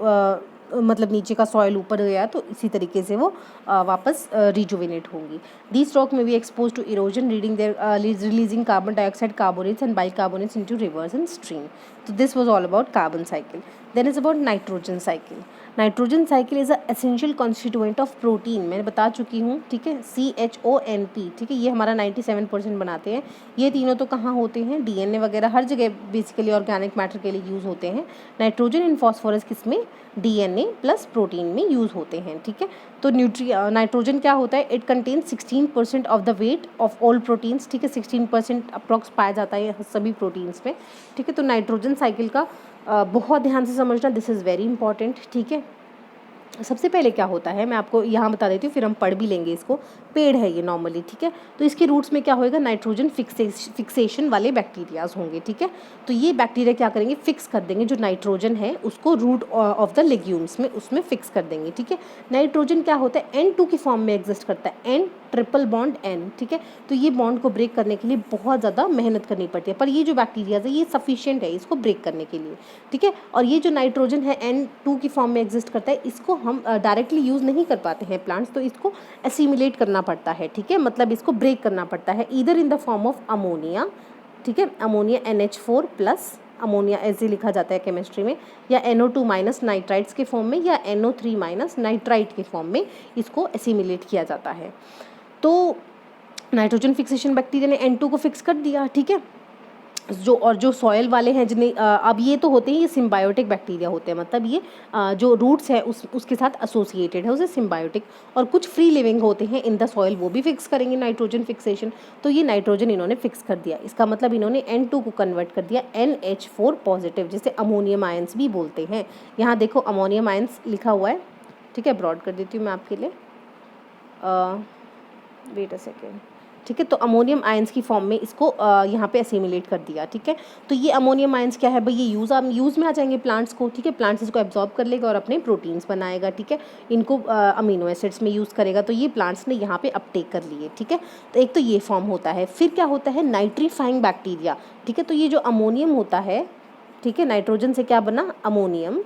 मतलब नीचे का सॉइल ऊपर गया तो इसी तरीके से वो वापस रिजुविनेट होंगी। दीज रॉक में be expose to erosion reading there releasing carbon dioxide carbonates and bicarbonates into rivers and stream. तो this was all about carbon cycle. Then is about nitrogen cycle. Nitrogen cycle is a essential constituent of protein, मैंने बता चुकी हूँ, ठीक है। CHONP, ठीक है, ये हमारा 97% बनाते हैं। ये तीनों तो कहाँ होते हैं, DNA वगैरह हर जगह बेसिकली ऑर्गेनिक मैटर के लिए यूज़ होते हैं। नाइट्रोजन एंड फॉस्फोरस किस में, DNA प्लस प्रोटीन में यूज़ होते हैं, ठीक है। तो नाइट्रोजन क्या होता है, it contain 16% of the weight of all proteins, ठीक है। 16% अप्रॉक्स पाया जाता है सभी प्रोटीन्स में, ठीक है। तो नाइट्रोजन साइकिल का बहुत ध्यान से समझना, दिस इज़ वेरी इंपॉर्टेंट, ठीक है। सबसे पहले क्या होता है मैं आपको यहाँ बता देती हूँ, फिर हम पढ़ भी लेंगे इसको। पेड़ है ये नॉर्मली, ठीक है। तो इसके रूट्स में क्या होएगा, नाइट्रोजन फिक्सेशन वाले बैक्टीरियाज होंगे, ठीक है। तो ये बैक्टीरिया क्या करेंगे, फिक्स कर देंगे जो नाइट्रोजन है उसको रूट ऑफ द लेग्यूम्स में, उसमें फिक्स कर देंगे, ठीक है। नाइट्रोजन क्या होता है, N2 की फॉर्म में एग्जिस्ट करता है, N ट्रिपल बॉन्ड N, ठीक है। तो ये बॉन्ड को ब्रेक करने के लिए बहुत ज़्यादा मेहनत करनी पड़ती है, पर ये जो बैक्टीरियाज है ये सफिशिएंट है इसको ब्रेक करने के लिए, ठीक है। और ये जो नाइट्रोजन है N2 की फॉर्म में एग्जिस्ट करता है, इसको हम डायरेक्टली यूज़ नहीं कर पाते हैं प्लांट्स, तो इसको एसिमिलेट करना पड़ता है, ठीक है। मतलब इसको ब्रेक करना पड़ता है either in the form of ammonia, ठीक है, अमोनिया NH4+, अमोनिया ऐसे लिखा जाता है केमिस्ट्री में, या NO2 माइनस नाइट्राइट्स के फॉर्म में, या NO3 माइनस नाइट्राइट के फॉर्म में इसको एसिमिलेट किया जाता है। तो नाइट्रोजन फिक्सेशन बैक्टीरिया ने N2 को फिक्स कर दिया, ठीक है। जो सॉयल वाले हैं जिन्हें अब ये तो होते हैं, ये सिम्बायोटिक बैक्टीरिया होते हैं, मतलब ये जो रूट्स है उसके साथ एसोसिएटेड है, उसे सिम्बायोटिक। और कुछ फ्री लिविंग होते हैं इन द सॉयल, वो भी फिक्स करेंगे नाइट्रोजन फिक्सेशन। तो ये नाइट्रोजन इन्होंने फिक्स कर दिया, इसका मतलब इन्होंने N2 को कन्वर्ट कर दिया NH4 पॉजिटिव, जिसे अमोनियम आयंस भी बोलते हैं। यहाँ देखो अमोनियम आयंस लिखा हुआ है, ठीक है, ब्रॉड कर देती हूँ मैं आपके लिए, वेट अ सेकेंड, ठीक है। तो अमोनियम आयंस की फॉर्म में इसको यहाँ पे एसिमिलेट कर दिया, ठीक है। तो ये अमोनियम आयंस क्या है भाई, ये यूज़ में आ जाएंगे प्लांट्स को, ठीक है। प्लांट्स इसको एब्जॉर्ब कर लेगा और अपने प्रोटीन्स बनाएगा, ठीक है। इनको अमीनो एसिड्स में यूज़ करेगा, तो ये प्लांट्स ने यहाँ पे अपटेक कर लिए, ठीक है। तो एक तो ये फॉर्म होता है। फिर क्या होता है, नाइट्रीफाइंग बैक्टीरिया, ठीक है। तो ये जो अमोनियम होता है, ठीक है, नाइट्रोजन से क्या बना, अमोनियम,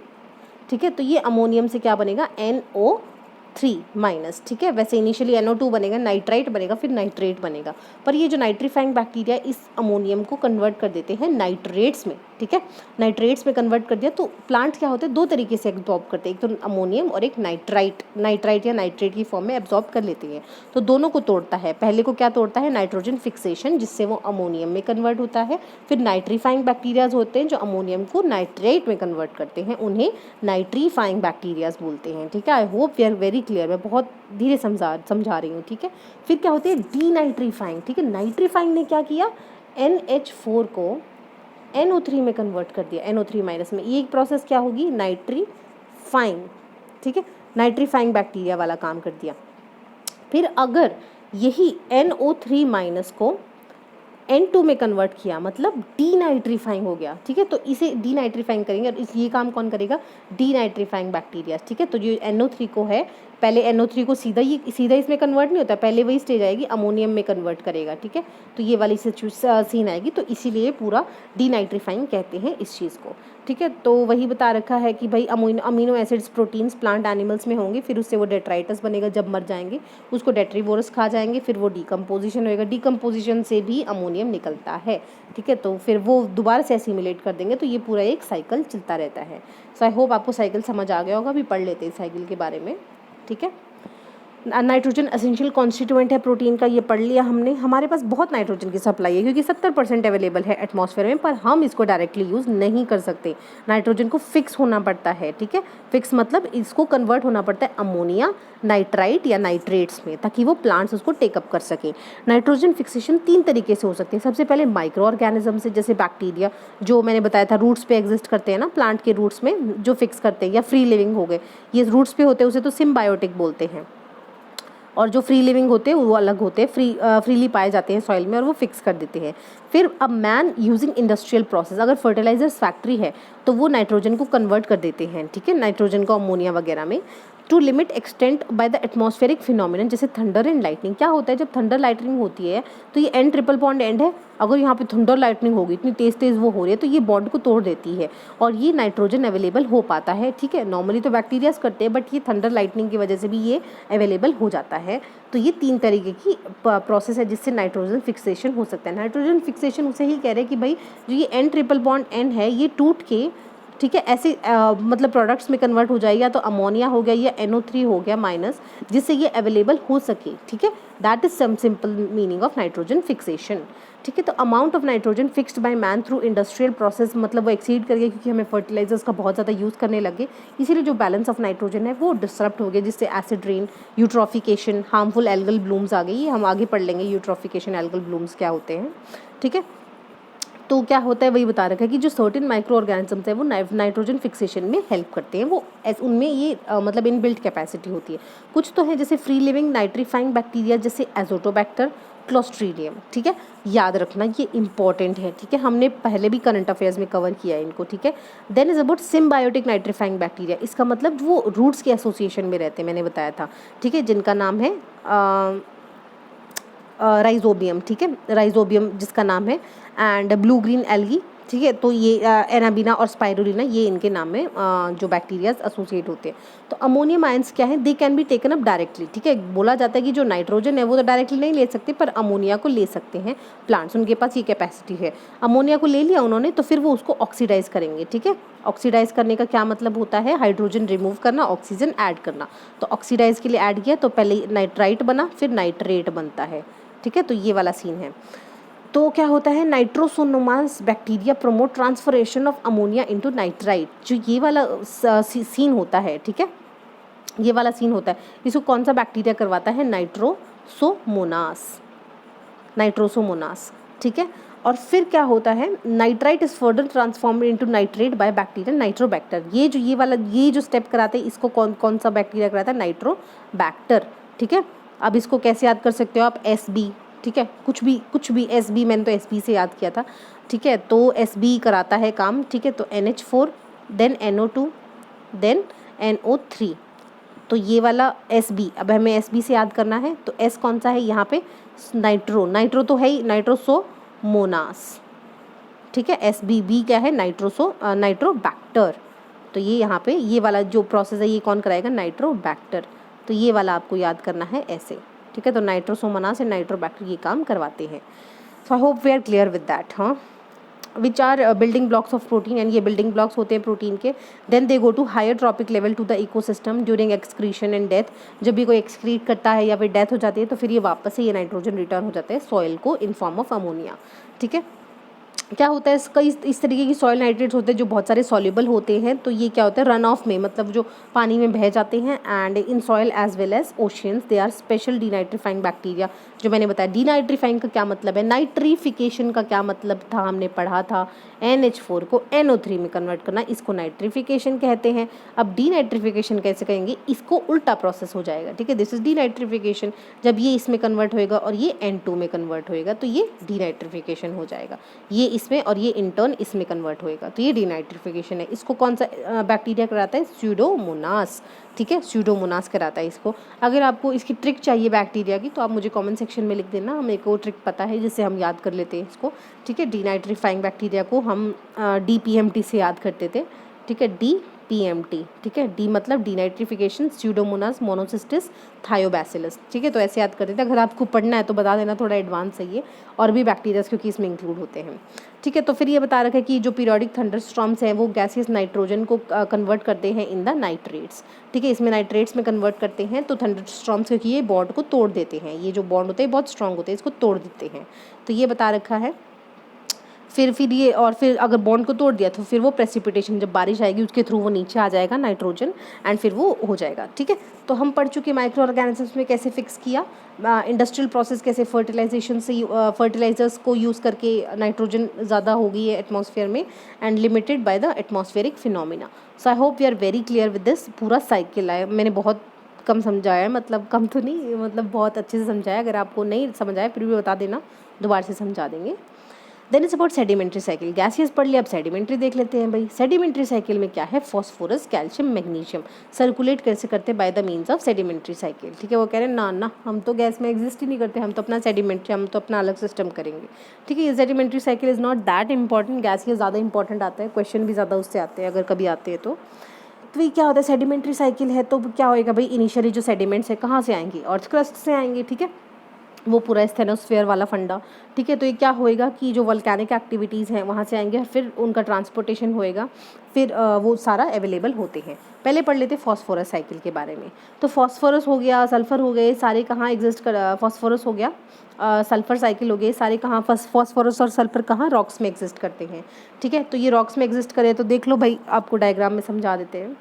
ठीक है। तो ये अमोनियम से क्या बनेगा, NO3 माइनस, ठीक है। वैसे इनिशियली NO2 बनेगा, नाइट्राइट बनेगा, फिर नाइट्रेट बनेगा, पर ये जो नाइट्रीफाइंग बैक्टीरिया इस अमोनियम को कन्वर्ट कर देते हैं नाइट्रेट्स में, ठीक है। नाइट्रेट्स में कन्वर्ट कर दिया तो प्लांट क्या होते हैं, दो तरीके से एब्जॉर्ब करते हैं, एक तो अमोनियम और एक नाइट्राइट या नाइट्रेट की फॉर्म में एब्जॉर्ब कर लेते हैं। तो दोनों को तोड़ता है, पहले को क्या तोड़ता है, नाइट्रोजन फिक्सेशन, जिससे वो अमोनियम में कन्वर्ट होता है। फिर नाइट्रीफाइंग बैक्टीरियाज होते हैं जो अमोनियम को नाइट्रेट में कन्वर्ट करते हैं, उन्हें नाइट्रीफाइंग बैक्टीरियाज बोलते हैं, ठीक है। I hope we are very clear, मैं बहुत धीरे समझा रही हूँ, ठीक है। फिर क्या होती है, डीनाइट्रीफाइंग, ठीक है। नाइट्रीफाइंग ने क्या किया, NH4 को NO3 में कन्वर्ट कर दिया, NO3 माइनस में। ये एक प्रोसेस क्या होगी, नाइट्रीफाइंग, ठीक है, नाइट्रीफाइंग बैक्टीरिया वाला काम कर दिया। फिर अगर यही NO3 माइनस को N2 में कन्वर्ट किया, मतलब डीनाइट्रीफाइंग हो गया, ठीक है। तो इसे डीनाइट्रीफाइंग करेंगे, और ये काम कौन करेगा, डीनाइट्रीफाइंग बैक्टीरिया, ठीक है। तो जो NO3 को है, पहले NO3 को सीधा इसमें कन्वर्ट नहीं होता, पहले वही स्टेज आएगी, अमोनियम में कन्वर्ट करेगा, ठीक है। तो ये वाली सीन आएगी, तो इसीलिए पूरा डीनाइट्रीफाइंग कहते हैं इस चीज़ को, ठीक है। तो वही बता रखा है कि भाई amino acids proteins plant animals में होंगे, फिर उससे वो डेट्राइटस बनेगा, जब मर जाएंगे उसको डेट्रीवोरस खा जाएंगे, फिर वो डिकम्पोजिशन होएगा, डिकम्पोजिशन से भी अमोनियम निकलता है, ठीक है। तो फिर वो दोबारा से एसिमिलेट कर देंगे, तो ये पूरा एक साइकिल चलता रहता है। सो आई होप आपको साइकिल समझ आ गया होगा। अभी पढ़ लेते हैं साइकिल के बारे में, ठीक है। नाइट्रोजन एसेंशियल कॉन्स्टिट्यूएंट है प्रोटीन का, ये पढ़ लिया हमने। हमारे पास बहुत नाइट्रोजन की सप्लाई है, क्योंकि 70% अवेलेबल है एटमॉस्फेयर में, पर हम इसको डायरेक्टली यूज़ नहीं कर सकते। नाइट्रोजन को फिक्स होना पड़ता है, ठीक है। फिक्स मतलब इसको कन्वर्ट होना पड़ता है अमोनिया, नाइट्राइट या नाइट्रेट्स में, ताकि वो प्लांट्स उसको टेकअप कर सकें। नाइट्रोजन फिक्सेशन 3 तरीके से हो सकती है। सबसे पहले माइक्रो ऑर्गेनिज्म से, जैसे बैक्टीरिया, जो मैंने बताया था रूट्स पे एग्जिस्ट करते हैं ना, प्लांट के रूट्स में जो फिक्स करते हैं, या फ्री लिविंग हो गए, ये रूट्स पे होते हैं, उसे तो सिम्बायोटिक बोलते हैं। और जो फ्री लिविंग होते हैं वो अलग होते हैं, फ्रीली पाए जाते हैं सॉइल में, और वो फिक्स कर देते हैं। फिर अब मैन यूजिंग इंडस्ट्रियल प्रोसेस, अगर फर्टिलाइजर्स फैक्ट्री है तो वो नाइट्रोजन को कन्वर्ट कर देते हैं, ठीक है, नाइट्रोजन को अमोनिया वगैरह में, to limit extent by the atmospheric phenomenon, जैसे थंडर एंड लाइटनिंग। क्या होता है, जब थंडर लाइटनिंग होती है तो ये N ट्रिपल बॉन्ड एंड है, अगर यहाँ पे थंडर लाइटनिंग होगी, इतनी तेज़ वो हो रही है, तो ये बॉन्ड को तोड़ देती है, और ये नाइट्रोजन अवेलेबल हो पाता है, ठीक है। नॉर्मली तो बैक्टीरियाज करते हैं, बट ये थंडर लाइटनिंग की वजह से भी ये अवेलेबल हो जाता है। तो ये 3 तरीके की प्रोसेस है जिससे नाइट्रोजन फिक्सेशन हो सकता है। नाइट्रोजन फिक्सेशन उसे ही कह रहे हैं कि भाई जो ये N ट्रिपल बॉन्ड N है, ये टूट के, ठीक है, ऐसे मतलब प्रोडक्ट्स में कन्वर्ट हो जाएगा, या तो अमोनिया हो गया या NO3 हो गया माइनस, जिससे ये अवेलेबल हो सके, ठीक है। That is some simple meaning of nitrogen fixation, ठीक है। तो amount of nitrogen fixed by man through industrial process, मतलब वो एक्सीड कर गया, क्योंकि हमें फर्टिलाइजर्स का बहुत ज़्यादा यूज़ करने लगे, इसीलिए जो बैलेंस ऑफ नाइट्रोजन है वो डिस्टर्ब हो गया, जिससे acid rain, eutrophication, harmful algal blooms आ गई। हम आगे पढ़ लेंगे यूट्रोफिकेशन, एल्गल ब्लूम्स क्या होते हैं, ठीक है। तो क्या होता है, वही बता रखा है कि जो सर्टेन माइक्रो ऑर्गेनिजम्स है वो नाइट्रोजन फिक्सेशन में हेल्प करते हैं, वो उनमें ये मतलब इनबिल्ट कैपेसिटी होती है। कुछ तो है जैसे फ्री लिविंग नाइट्रीफाइंग बैक्टीरिया, जैसे एजोटोबैक्टर, क्लोस्ट्रीडियम, ठीक है, याद रखना ये इंपॉर्टेंट है, ठीक है। हमने पहले भी करंट अफेयर्स में कवर किया है इनको, ठीक है। Then is about symbiotic nitrifying bacteria, इसका मतलब वो रूट्स के एसोसिएशन में रहते हैं, मैंने बताया था, ठीक है, जिनका नाम है राइजोबियम, ठीक है, राइजोबियम जिसका नाम है, एंड ब्लू ग्रीन एल्गी, ठीक है। तो ये एनाबीना और स्पाइरुलिना ये इनके नाम में जो बैक्टीरियाज एसोसिएट होते हैं। तो अमोनियम आयंस क्या है, they can be taken up directly. ठीक है, बोला जाता है कि जो नाइट्रोजन है वो तो डायरेक्टली नहीं ले सकते, पर अमोनिया को ले सकते हैं प्लांट्स, उनके पास ये कैपेसिटी है। अमोनिया को ले लिया उन्होंने तो फिर वो उसको ऑक्सीडाइज करेंगे। ठीक है, ऑक्सीडाइज करने का क्या मतलब होता है, हाइड्रोजन रिमूव करना, ऑक्सीजन ऐड करना। तो ऑक्सीडाइज के लिए ऐड किया तो पहले नाइट्राइट बना, फिर नाइट्रेट बनता है। ठीक है, तो ये वाला सीन है। तो क्या होता है, nitrosomonas bacteria promote transformation of ammonia into nitrite. जो ये वाला सीन होता है, ठीक है, ये वाला सीन होता है, इसको कौन सा बैक्टीरिया करवाता है, नाइट्रोसोमोनास। ठीक है, और फिर क्या होता है, nitrite is further transformed into nitrate by bacteria Nitrobacter. ये जो स्टेप कराते हैं इसको कौन सा बैक्टीरिया कराता है, नाइट्रोबैक्टर। ठीक है, अब इसको कैसे याद कर सकते हो आप, SB। ठीक है, कुछ भी SB, मैंने तो SB से याद किया था। ठीक है, तो SB कराता है काम। ठीक है, तो NH4 then NO2 then NO3। तो ये वाला SB, अब हमें SB से याद करना है। तो S कौन सा है यहाँ पे, नाइट्रो तो है ही, नाइट्रोसोमोनास। ठीक है, SBB क्या है, नाइट्रोबैक्टर। तो ये यहाँ पे ये वाला जो प्रोसेस है ये कौन कराएगा, नाइट्रोबैक्टर। तो ये वाला आपको याद करना है ऐसे। ठीक है, तो नाइट्रोसोमोनास एंड नाइट्रोबैक्टर ये काम करवाते हैं। So I hope we are clear with that. हाँ, which are building blocks of protein, and ये बिल्डिंग ब्लॉक्स होते हैं प्रोटीन के। Then they go to higher trophic level to the ecosystem during excretion and death. जब भी कोई excrete करता है या फिर डेथ हो जाती है तो फिर ये वापस से ये नाइट्रोजन रिटर्न हो जाता है सॉइल को इन फॉर्म ऑफ अमोनिया। ठीक है, क्या होता है, कई इस तरीके की सॉइल नाइट्रेट्स होते हैं जो बहुत सारे सॉल्युबल होते हैं। तो ये क्या होता है, रन ऑफ में, मतलब जो पानी में बह जाते हैं। And in soil as well as oceans they are special denitrifying bacteria. जो मैंने बताया, डीनाइट्रीफाइंग का क्या मतलब है, नाइट्रीफिकेशन का क्या मतलब था, हमने पढ़ा था NH4 को NO3 में कन्वर्ट करना, इसको नाइट्रीफिकेशन कहते हैं। अब डीनाइट्रीफिकेशन कैसे कहेंगे, इसको उल्टा प्रोसेस हो जाएगा। ठीक है, दिस इज डीनाइट्रीफिकेशन। जब ये इसमें कन्वर्ट होएगा और ये N2 में कन्वर्ट होएगा तो ये डीनाइट्रीफिकेशन हो जाएगा। ये इसमें और ये इंटर्न इसमें कन्वर्ट होएगा तो ये डीनाइट्रीफिकेशन है। इसको कौन सा बैक्टीरिया कराता है, स्यूडोमोनास। ठीक है, स्यूडोमोनास कराता है इसको। अगर आपको इसकी ट्रिक चाहिए बैक्टीरिया की तो आप मुझे कमेंट सेक्शन में लिख देना, हमें एक और ट्रिक पता है जिससे हम याद कर लेते हैं इसको। ठीक है, डीनाइट्रीफाइंग बैक्टीरिया को हम DPMT से याद करते थे। ठीक है, DPMT। ठीक है, डी मतलब डीनाइट्रीफिकेशन, स्यूडोमोनास, मोनोसिस्टिस, थायोबैसिलस। ठीक है, तो ऐसे याद करते थे। अगर आपको पढ़ना है तो बता देना, थोड़ा एडवांस है ये, और भी बैक्टीरियाज क्योंकि इसमें इंक्लूड होते हैं। ठीक है, तो फिर ये बता रखा है कि जो पीरियोडिक थंडरस्टॉर्म्स हैं वो गैसियस नाइट्रोजन को कन्वर्ट करते हैं इन द नाइट्रेट्स। ठीक है, इसमें नाइट्रेट्स में कन्वर्ट करते हैं। तो थंडरस्टॉर्म्स क्योंकि ये बॉन्ड को तोड़ देते हैं, ये जो बॉन्ड होते हैं बहुत स्ट्रांग होते हैं, इसको तोड़ देते हैं। तो ये बता रखा है। फिर अगर बॉन्ड को तोड़ दिया तो फिर वो प्रेसिपिटेशन, जब बारिश आएगी उसके थ्रू वो नीचे आ जाएगा नाइट्रोजन, एंड फिर वो हो जाएगा। ठीक है, तो हम पढ़ चुके माइक्रो ऑर्गेनिजम्स में कैसे फिक्स किया, इंडस्ट्रियल प्रोसेस कैसे फर्टिलाइजेशन से, फर्टिलाइजर्स को यूज़ करके नाइट्रोजन ज़्यादा हो गई है एटमॉस्फेयर में, and limited by the atmospheric phenomena. So I hope we are very clear with this. पूरा साइकिल है, मैंने बहुत कम समझाया है, मतलब कम तो नहीं, मतलब बहुत अच्छे से समझाया। अगर आपको नहीं समझ आया फिर भी बता देना, दोबारा से समझा देंगे। Then it's about sedimentary cycle. Gaseous पढ़ लिया, अब सेडिमेंट्री देख लेते हैं भाई। सेडिमेंट्री साइकिल में क्या है, फॉस्फोरस, कैल्शियम, मैग्नीशियम सर्कुलेट कैसे करते हैं, by the means of sedimentary cycle. ठीक है, वो कह रहे हैं ना हम तो गैस में एग्जिस्ट ही नहीं करते, हम तो अपना सेडिमेंट्री, हम तो अपना अलग सिस्टम करेंगे। ठीक है, ये sedimentary cycle is not that important, gaseous ज़्यादा इंपॉर्टेंट आता है, क्वेश्चन भी ज़्यादा उससे आते हैं अगर कभी आते हैं तो। ये क्या होता है, सेडिमेंट्री साइकिल है तो क्या होएगा भाई, इनिशियली जो सेडिमेंट्स है कहाँ से आएंगे, अर्थ क्रस्ट से आएंगे। ठीक है, वो पूरा स्टेनोस्फेयर वाला फंडा। ठीक है, तो ये क्या होएगा कि जो वोल्केनिक एक्टिविटीज़ हैं वहाँ से आएंगे, फिर उनका ट्रांसपोर्टेशन होएगा, फिर वो सारा अवेलेबल होते हैं। पहले पढ़ लेते फॉस्फोरस साइकिल के बारे में। तो फॉस्फोरस हो गया, सल्फर हो गए, सारे कहाँ एग्जिस्ट कर, फॉस्फोरस हो गया, सल्फर साइकिल हो गए, सारे कहाँ, फॉस्फोरस और सल्फर कहाँ, रॉक्स में एग्जिस्ट करते हैं। ठीक है, तो ये रॉक्स में एग्जिस्ट करे तो देख लो भाई, आपको डायग्राम में समझा देते हैं।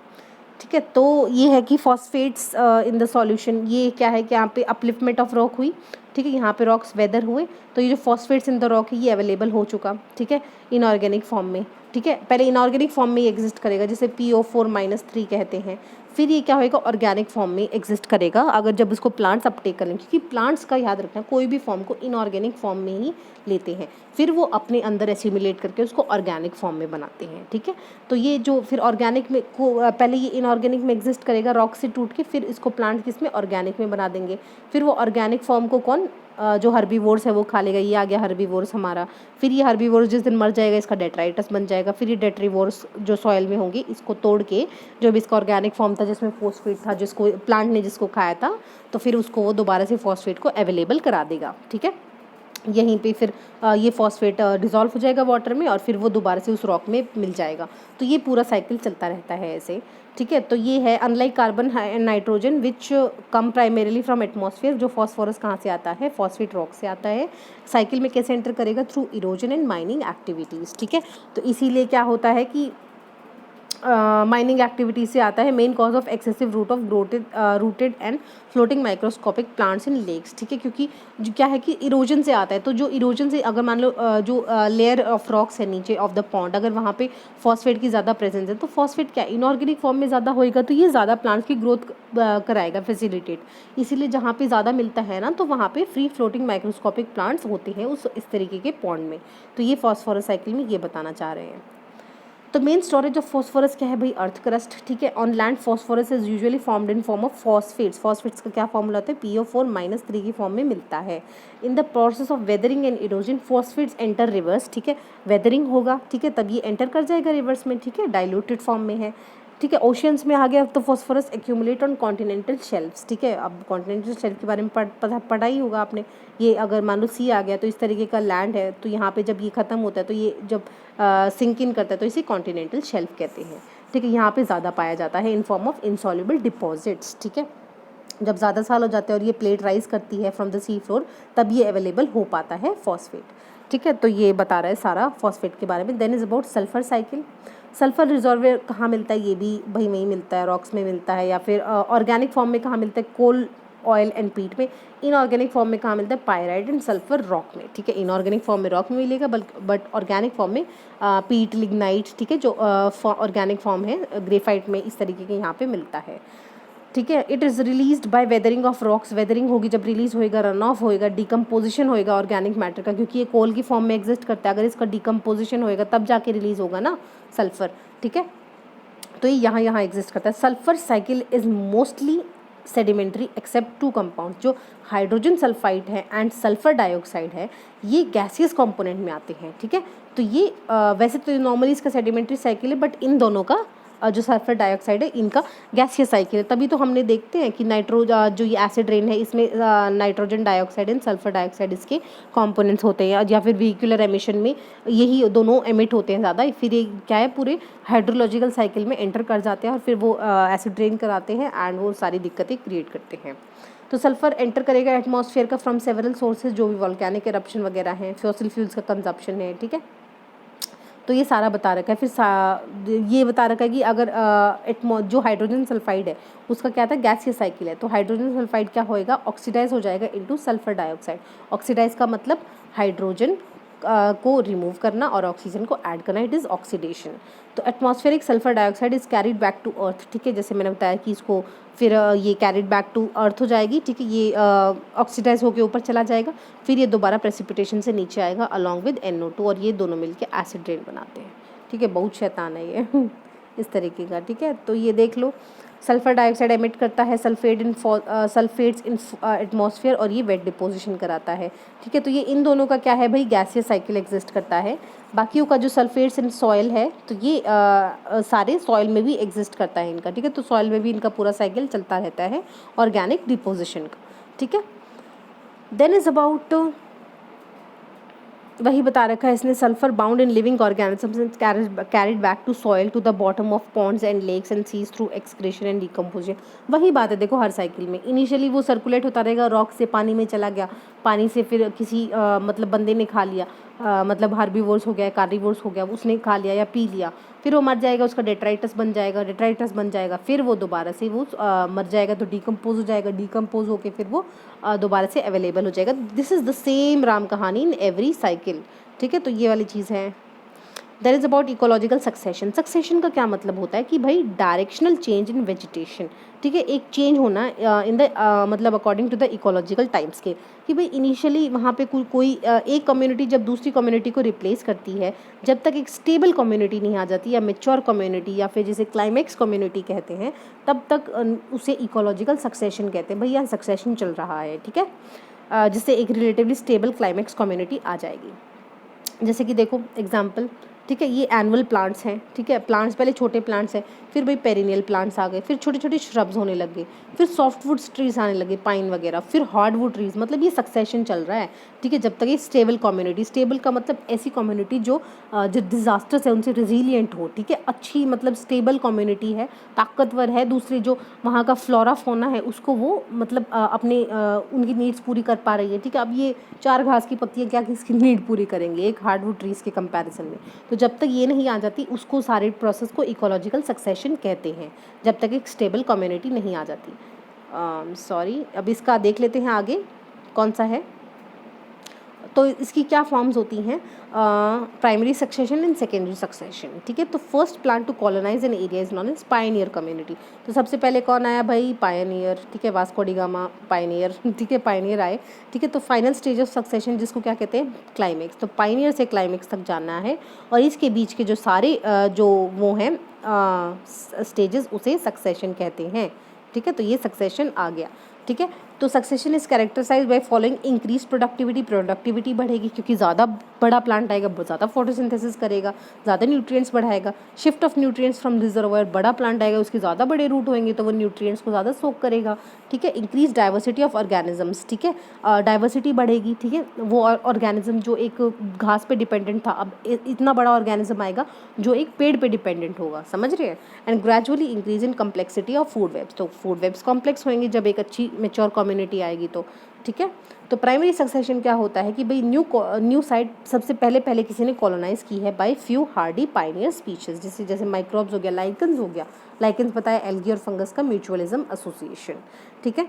ठीक है, तो ये है कि फॉस्फेट्स इन द सॉल्यूशन, ये क्या है कि यहाँ पे अपलिफ्टमेंट ऑफ रॉक हुई। ठीक है, यहाँ पे रॉक्स वेदर हुए, तो ये जो फॉस्फेट्स इन द रॉक है ये अवेलेबल हो चुका। ठीक है, इनऑर्गेनिक फॉर्म में। ठीक है, पहले इनऑर्गेनिक फॉर्म में ये एग्जिस्ट करेगा, जिसे PO4-3 कहते हैं। फिर ये क्या होएगा, ऑर्गेनिक फॉर्म में एग्जिस्ट करेगा अगर जब उसको प्लांट्स अपटेक करें, क्योंकि प्लांट्स का याद रखना कोई भी फॉर्म को इनऑर्गेनिक फॉर्म में ही लेते हैं, फिर वो अपने अंदर एसिमिलेट करके उसको ऑर्गेनिक फॉर्म में बनाते हैं। ठीक है, तो ये जो फिर ऑर्गेनिक में को पहले ये इनऑर्गेनिक में एग्जिस्ट करेगा रॉक से टूट के, फिर इसको प्लांट किस में, ऑर्गेनिक में बना देंगे। फिर वो ऑर्गेनिक फॉर्म को कौन जो हर्बीवोर्स है वो खा लेगा, ये आ गया हर्बीवोर्स हमारा। फिर ये हर्बीवोर्स जिस दिन मर जाएगा इसका डेट्राइटस बन जाएगा। फिर ये डेट्रीवोर्स जो सॉइल में होंगे इसको तोड़ के, जो भी इसका ऑर्गेनिक फॉर्म था जिसमें फॉस्फेट था, जिसको प्लांट ने जिसको खाया था, तो फिर उसको वो दोबारा से फॉस्फेट को अवेलेबल करा देगा। ठीक है, यहीं पे फिर ये फॉस्फेट डिज़ोल्व हो जाएगा वाटर में और फिर वो दोबारा से उस रॉक में मिल जाएगा। तो ये पूरा साइकिल चलता रहता है ऐसे। ठीक है, तो ये है unlike carbon and nitrogen which come primarily from atmosphere. जो फॉस्फोरस कहाँ से आता है? फॉस्फेट रॉक से आता है। साइकिल में कैसे एंटर करेगा? Through erosion and mining activities. ठीक है, तो इसीलिए क्या होता है कि माइनिंग एक्टिविटी से आता है। Main cause of excessive rooted and floating microscopic plants in lakes. ठीक है, क्योंकि जो क्या है कि इरोजन से आता है। तो जो इरोजन से अगर मान लो जो लेयर ऑफ रॉक्स है नीचे ऑफ द पॉन्ड, अगर वहाँ पे फॉस्फेट की ज़्यादा प्रेजेंस है तो फॉस्फेट क्या इनऑर्गेनिक फॉर्म में ज़्यादा होएगा, तो ये ज़्यादा प्लांट्स की ग्रोथ कराएगा, फैसिलिटेट। इसीलिए जहाँ पे ज़्यादा मिलता है ना, तो वहाँ पे फ्री फ्लोटिंग माइक्रोस्कोपिक प्लांट्स होते हैं इस तरीके के पॉन्ड में। तो ये फॉस्फोरस साइकिल में ये बताना चाह रहे हैं। तो मेन स्टोरेज ऑफ फॉस्फोरस क्या है भाई? Earth crust. ठीक है, on land phosphorus is usually formed in form of phosphates. Phosphates का क्या फॉर्मूला होता है? PO4-3 की फॉर्म में मिलता है। In the process of weathering and erosion phosphates enter reverse. ठीक है, वेदरिंग होगा, ठीक है, तब ये एंटर कर जाएगा रिवर्स में। ठीक है, डाइल्यूटेड फॉर्म में है। ठीक है, ओशियंस में आ गया तो phosphorus accumulate on continental shelfs. ठीक है, अब कॉन्टिनेंटल शेल्फ के बारे में पढ़ा ही होगा आपने। ये अगर मान लो सी आ गया तो इस तरीके का लैंड है, तो यहाँ पे जब ये ख़त्म होता है तो ये जब सिंक इन करता है तो इसे कॉन्टिनेंटल शेल्फ कहते हैं। ठीक है, यहाँ पे ज़्यादा पाया जाता है in form of insoluble deposits. ठीक है, जब ज़्यादा साल हो जाते हैं और ये प्लेट राइज करती है फ्रॉम द सी फ्लोर, तब ये अवेलेबल हो पाता है फॉस्फेट। ठीक है, तो ये बता रहा है सारा फॉस्फेट के बारे में। Then is about sulphur cycle. Sulphur reservoir कहाँ मिलता है? ये भी भाई वहीं मिलता है, रॉक्स में मिलता है, या फिर ऑर्गेनिक फॉर्म में कहाँ मिलता है? कोल, ऑयल एंड पीट में। इनऑर्गेनिक फॉर्म में कहाँ मिलता है? पायराइट एंड सल्फर रॉक में। ठीक है, इनऑर्गेनिक फॉर्म में रॉक में मिलेगा, बट ऑर्गेनिक फॉर्म में पीट, लिग्नाइट। ठीक है, जो ऑर्गेनिक फॉर्म है ग्रेफाइट में, इस तरीके के यहाँ पे मिलता है। ठीक है, it is released by weathering of rocks. Weathering होगी जब रिलीज होएगा, रन ऑफ होएगा, डिकम्पोजिशन होएगा ऑर्गेनिक मैटर का, क्योंकि ये कोल की फॉर्म में एग्जिस्ट करता है। अगर इसका डिकम्पोजिशन होएगा तब जाके रिलीज होगा ना सल्फर। ठीक है, तो ये यहाँ एग्जिस्ट करता है। Sulphur cycle is mostly sedimentary except 2 compound. जो हाइड्रोजन सल्फाइड है एंड सल्फर डाइऑक्साइड है, ये गैसियस कंपोनेंट में आते हैं। ठीक है, तो ये वैसे तो नॉर्मली इसका सेडिमेंट्री साइकिल है, बट इन दोनों का जो सल्फर डाइऑक्साइड है इनका गैसियस साइकिल है। तभी तो हमने देखते हैं कि जो ये एसिड रेन है इसमें nitrogen dioxide and sulphur dioxide इसके कंपोनेंट्स होते हैं, या फिर व्हीकुलर एमिशन में यही दोनों एमिट होते हैं ज़्यादा। फिर ये क्या है, पूरे हाइड्रोलॉजिकल साइकिल में एंटर कर जाते हैं और फिर वो एसिड रेन कराते हैं एंड वो सारी दिक्कतें क्रिएट करते हैं। तो सल्फर एंटर करेगा एटमॉस्फेयर का फ्रॉम सेवरल सोर्सेज, जो भी वॉल्केनिक एरप्शन वगैरह हैं, फॉसिल फ्यूल्स का कंजप्शन है। ठीक है, तो ये सारा बता रखा है। फिर ये बता रखा है कि अगर जो हाइड्रोजन सल्फाइड है उसका क्या था? गैसियस साइकिल है। तो हाइड्रोजन सल्फाइड क्या होएगा? ऑक्सीडाइज हो जाएगा इनटू सल्फर डाइऑक्साइड। ऑक्सीडाइज का मतलब हाइड्रोजन को रिमूव करना और ऑक्सीजन को ऐड करना, इट इज़ ऑक्सीडेशन। तो atmospheric sulphur dioxide is carried back to earth. ठीक है, जैसे मैंने बताया कि इसको फिर ये कैरिड बैक टू अर्थ हो जाएगी। ठीक है, ये ऑक्सीडाइज होकर ऊपर चला जाएगा, फिर ये दोबारा प्रेसिपिटेशन से नीचे आएगा अलॉन्ग विद NO2, और ये दोनों मिलके एसिड रेन बनाते हैं। ठीक है, बहुत शैतान है ये इस तरीके का। ठीक है, तो ये देख लो, सल्फर डाइऑक्साइड एमिट करता है सल्फेट्स इन एटमॉस्फेयर, और ये वेट डिपोजिशन कराता है। ठीक है, तो ये इन दोनों का क्या है भाई? गैसियस साइकिल एग्जिस्ट करता है। बाकियों का जो सल्फेट्स इन सॉइल है, तो ये सारे सॉइल में भी एग्जिस्ट करता है इनका। ठीक है, तो सॉइल में भी इनका पूरा साइकिल चलता रहता है ऑर्गेनिक डिपोजिशन का। ठीक है, देन इज अबाउट वही बता रखा है इसने, sulphur bound in living organisms carried back to soil to the bottom of ponds and lakes and seas through excretion and decomposition. वही बात है, देखो हर साइकिल में इनिशियली वो सर्कुलेट होता रहेगा, रॉक से पानी में चला गया, पानी से फिर किसी मतलब बंदे ने खा लिया, मतलब हार्बीवोर्स हो गया, कार्निवोर्स हो गया, उसने खा लिया या पी लिया, फिर वो मर जाएगा, उसका डेट्राइटस बन जाएगा, फिर वो दोबारा से वो मर जाएगा तो डिकम्पोज हो जाएगा, डिकम्पोज होकर फिर वो दोबारा से अवेलेबल हो जाएगा। This is the same Ram कहानी इन एवरी साइकिल। ठीक है, तो ये वाली चीज़ है। There is about ecological succession. Succession का क्या मतलब होता है कि भाई डायरेक्शनल चेंज इन वेजिटेशन। ठीक है, एक चेंज होना इन द मतलब according to the ecological time scale, कि भाई इनिशियली वहाँ पे कोई एक कम्युनिटी जब दूसरी कम्युनिटी को रिप्लेस करती है, जब तक एक स्टेबल कम्युनिटी नहीं आ जाती, या मेच्योर कम्युनिटी, या फिर जिसे क्लाइमेक्स कम्युनिटी कहते हैं, तब तक उसे इकोलॉजिकल सक्सेशन कहते हैं। भाई यहाँ सक्सेशन चल रहा है। ठीक है, जिससे एक रिलेटिवली स्टेबल क्लाइमेक्स कम्युनिटी आ जाएगी। जैसे कि देखो एग्जाम्पल, ठीक है, ये एनुअल प्लांट्स हैं, ठीक है, प्लांट्स पहले छोटे प्लांट्स हैं, फिर भाई पेरिनियल प्लांट्स आ गए, फिर छोटे छोटे श्रब्स होने लग गए, फिर सॉफ्टवुड ट्रीज आने लगे, पाइन वगैरह, फिर हार्डवुड ट्रीज, मतलब ये सक्सेशन चल रहा है, ठीक है, जब तक ये स्टेबल कम्युनिटी, स्टेबल का मतलब ऐसी कम्युनिटी जो डिजास्टर्स है उनसे रिजिलियंट हो, ठीक है, अच्छी मतलब स्टेबल कम्युनिटी है, ताकतवर है, दूसरे जो वहाँ का फ्लोरा फोना है उसको वो मतलब अपने उनकी नीड्स पूरी कर पा रही है, ठीक है। अब ये 4 घास की पत्तियाँ क्या किसकी नीड पूरी करेंगे एक हार्डवुड ट्रीज के कंपैरिजन में। तो जब तक ये नहीं आ जाती उसको सारे प्रोसेस को इकोलॉजिकल सक्सेशन कहते हैं, जब तक एक स्टेबल कम्युनिटी नहीं आ जाती। सॉरी, अब इसका देख लेते हैं आगे कौन सा है। तो इसकी क्या फॉर्म्स होती हैं, primary succession and secondary succession, ठीक है। तो first plan to colonise an area is known as pioneer community. तो सबसे पहले कौन आया भाई, पायनियर, ठीक है, वास्को डी गामा पायनियर, ठीक है, पायनियर आए, ठीक है। तो फाइनल स्टेज ऑफ सक्सेशन जिसको क्या कहते हैं, क्लाइमेक्स। तो पायनियर से क्लाइमेक्स तक जाना है और इसके बीच के जो सारे जो वो हैं स्टेजेस उसे सक्सेशन कहते हैं, ठीक है। तो ये सक्सेशन आ गया, ठीक है। तो succession is characterise by following increase productivity, productivity बढ़ेगी क्योंकि ज़्यादा बड़ा प्लांट आएगा, ज़्यादा फोटोसिंथेसिस करेगा, ज़्यादा न्यूट्रिएंट्स बढ़ाएगा। Shift of nutrients from reservoir, बड़ा प्लांट आएगा उसके ज़्यादा बड़े रूट होंगे तो वो न्यूट्रिएंट्स को ज़्यादा सोक करेगा, ठीक है। इंक्रीज डाइवर्सिटी ऑफ ऑर्गेनिजम्स, ठीक है, डाइवर्सिटी बढ़ेगी, ठीक है। वो ऑर्गेनिज्म जो एक घास पे डिपेंडेंट था अब इतना बड़ा ऑर्गेनिज्म आएगा जो एक पेड़ पे डिपेंडेंट होगा, समझ रहे हैं। And gradually increase in complexity of food webs, तो फूड वेब्स कॉम्प्लेक्स होंगे जब एक अच्छी मेच्योर कम्युनिटी आएगी तो, ठीक है। तो प्राइमरी सक्सेशन क्या होता है कि भाई न्यू साइट सबसे पहले किसी ने कॉलोनाइज की है by few hardy pioneer species, जैसे माइक्रोब्स हो गया, लाइकन्स हो गया, लाइकन्स पता है एल्गी और फंगस का म्यूचुअलिज्म एसोसिएशन, ठीक है।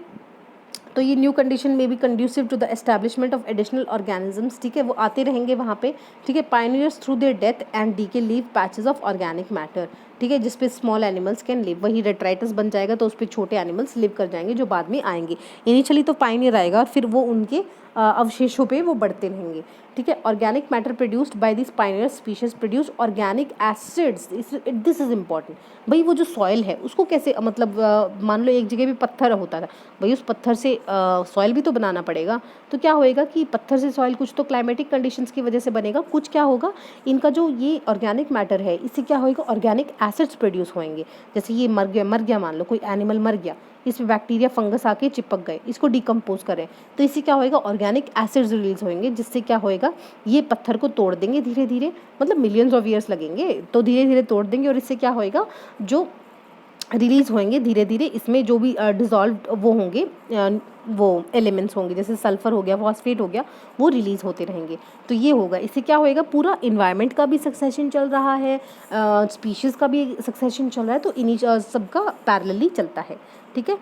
तो ये न्यू कंडीशन में भी conducive to the establishment of additional organisms, ठीक है, वो आते रहेंगे वहाँ पे, ठीक है। Pioneers through their death and decay leave patches of organic matter, ठीक है, जिसपे स्मॉल एनिमल्स कैन लिव, वही रेट्राइटस बन जाएगा तो उस पर छोटे एनिमल्स लिव कर जाएंगे जो बाद में आएंगे। इनिशियली तो पायनियर आएगा और फिर वो उनके अवशेषों पे वो बढ़ते रहेंगे, ठीक है। Organic matter produced by this Pioneer species produce organic acids, this is important. भाई वो जो सॉइल है उसको कैसे मतलब मान लो एक जगह भी पत्थर होता था, भाई उस पत्थर से सॉइल भी तो बनाना पड़ेगा। तो क्या होएगा कि पत्थर से सॉइल कुछ तो क्लाइमेटिक कंडीशंस की वजह से बनेगा, कुछ क्या होगा इनका जो ये ऑर्गेनिक मैटर है इससे क्या होएगा, ऑर्गेनिक एसिड्स प्रोड्यूस होंगे। जैसे ये मर गया मान लो कोई एनिमल मर गया, इसमें बैक्टीरिया फंगस आके चिपक गए, इसको डिकम्पोज करें तो इससे क्या होएगा, ऑर्गेनिक एसिड्स रिलीज होंगे, जिससे क्या होएगा ये पत्थर को तोड़ देंगे धीरे धीरे, मतलब मिलियंस ऑफ ईयर्स लगेंगे तो धीरे धीरे तोड़ देंगे और इससे क्या होएगा जो रिलीज़ होंगे धीरे धीरे इसमें जो भी डिज़ोल्व वो होंगे वो एलिमेंट्स होंगे, जैसे सल्फर हो गया, फॉस्फेट हो गया, वो रिलीज़ होते रहेंगे। तो ये होगा, इससे क्या होएगा, पूरा इन्वायरमेंट का भी सक्सेशन चल रहा है, स्पीशीज़ का भी सक्सेशन चल रहा है, तो इन्हीं सबका पैरेलली चलता है, ठीक है।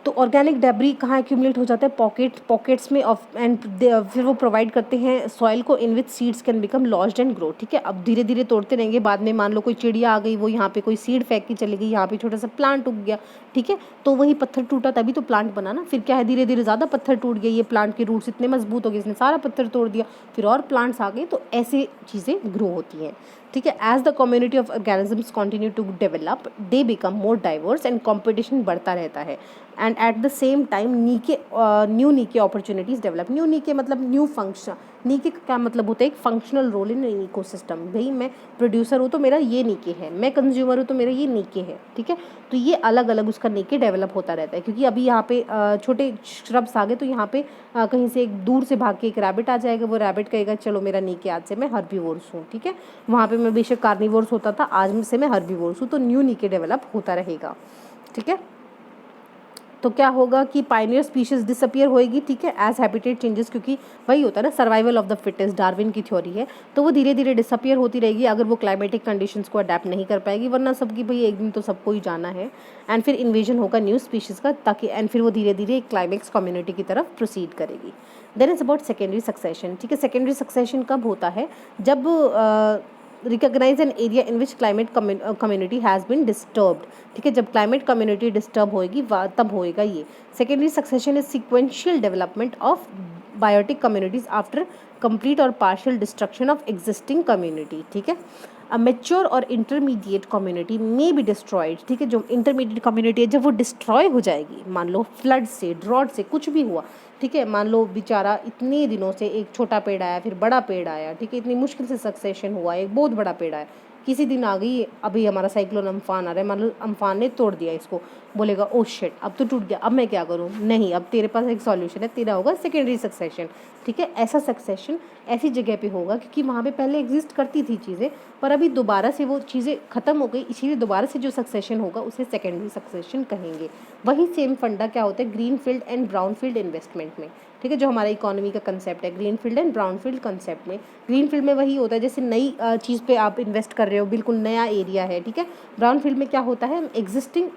तो ऑर्गेनिक डेब्री कहाँ एक्यूमुलेट हो जाता है, पॉकेट्स में ऑफ एंड फिर वो प्रोवाइड करते हैं सॉइल को in which seeds can become lodged and grow, ठीक है। अब धीरे धीरे तोड़ते रहेंगे, बाद में मान लो कोई चिड़िया आ गई, वो यहाँ पे कोई सीड फेंक के चली गई, यहाँ पे छोटा सा प्लांट उग गया, ठीक है। तो वही पत्थर टूटा तभी तो प्लांट बना ना, फिर क्या है धीरे धीरे ज़्यादा पत्थर टूट गए, ये प्लांट के रूट्स इतने मजबूत हो गए, इसने सारा पत्थर तोड़ दिया, फिर और प्लांट्स आ गए, तो ऐसे चीज़ें ग्रो होती हैं, ठीक है। As the community of organisms continue to develop they become more diverse and competition बढ़ता रहता है। And at the same time new niche opportunities develop, new niche मतलब न्यू फंक्शन, नीके का क्या मतलब होता है, एक फंक्शनल रोल इन इकोसिस्टम। भाई मैं प्रोड्यूसर हूँ तो मेरा ये नीके है, मैं कंज्यूमर हूँ तो मेरा ये नीके है, ठीक है। तो ये अलग अलग उसका नीके डेवलप होता रहता है, क्योंकि अभी यहाँ पे छोटे श्रब्स आ गए तो यहाँ पे कहीं से एक दूर से भाग के एक रैबिट आ जाएगा, वो रैबिट कहेगा चलो मेरा नीके आज से मैं हर्बीवोर्स हूँ, ठीक है। वहाँ पे मैं बेशक कार्निवोर्स होता था, आज से मैं हर्बीवोर्स हूँ, तो न्यू नीके डेवलप होता रहेगा, ठीक है। तो क्या होगा कि पायनियर स्पीशीज डिसअपियर होएगी, ठीक है, एज हैबिटेट चेंजेस, क्योंकि वही होता है ना survival of the fittest, Darwin की थ्योरी है, तो वो धीरे धीरे डिसअपियर होती रहेगी अगर वो क्लाइमेटिक कंडीशंस को अडेप्ट नहीं कर पाएगी, वरना सबकी भाई एक दिन तो सबको ही जाना है। एंड फिर इन्वेजन होगा न्यू स्पीशीज़ का, ताकि एंड फिर वो धीरे धीरे एक क्लाइमेक्स कम्युनिटी की तरफ प्रोसीड करेगी। Then is about secondary succession, ठीक है। सेकेंडरी सक्सेशन कब होता है, जब recognise an area in which climate community has been disturbed, ठीक है। जब क्लाइमेट कम्युनिटी डिस्टर्ब होएगी तब होएगा ये। Secondary succession is sequential development of biotic communities after complete और partial destruction of existing community, ठीक है। अ मेच्योर और intermediate community may be destroyed, ठीक है, जो इंटरमीडिएट कम्युनिटी है जब वो डिस्ट्रॉय हो जाएगी, मान लो फ्लड से, ड्रॉट से, कुछ भी हुआ, ठीक है, मान लो बेचारा इतने दिनों से एक छोटा पेड़ आया, फिर बड़ा पेड़ आया, ठीक है, इतनी मुश्किल से सक्सेशन हुआ, एक बहुत बड़ा पेड़ आया, किसी दिन आ गई, अभी हमारा साइक्लोन अम्फान आ रहा है, मान लो अम्फान ने तोड़ दिया इसको, बोलेगा ओ शिट अब तो टूट गया, अब मैं क्या करूँ, नहीं, अब तेरे पास एक सॉल्यूशन है, तेरा होगा सेकेंडरी सक्सेशन, ठीक है। ऐसा सक्सेशन ऐसी जगह पे होगा क्योंकि वहाँ पे पहले एग्जिस्ट करती थी चीज़ें, पर अभी दोबारा से वो चीज़ें ख़त्म हो गई, इसीलिए दोबारा से जो सक्सेशन होगा उसे सेकेंडरी सक्सेशन कहेंगे। वही सेम फंडा क्या होता है green field and brown field investment में, ठीक है, जो हमारा इकोनॉमी का कंसेप्ट है green field and brown field concept में। ग्रीन फील्ड में वही होता है जैसे नई चीज़ पे आप इन्वेस्ट कर रहे हो, बिल्कुल नया एरिया है, ठीक है। ब्राउन फील्ड में क्या होता है, एग्जिस्टिंग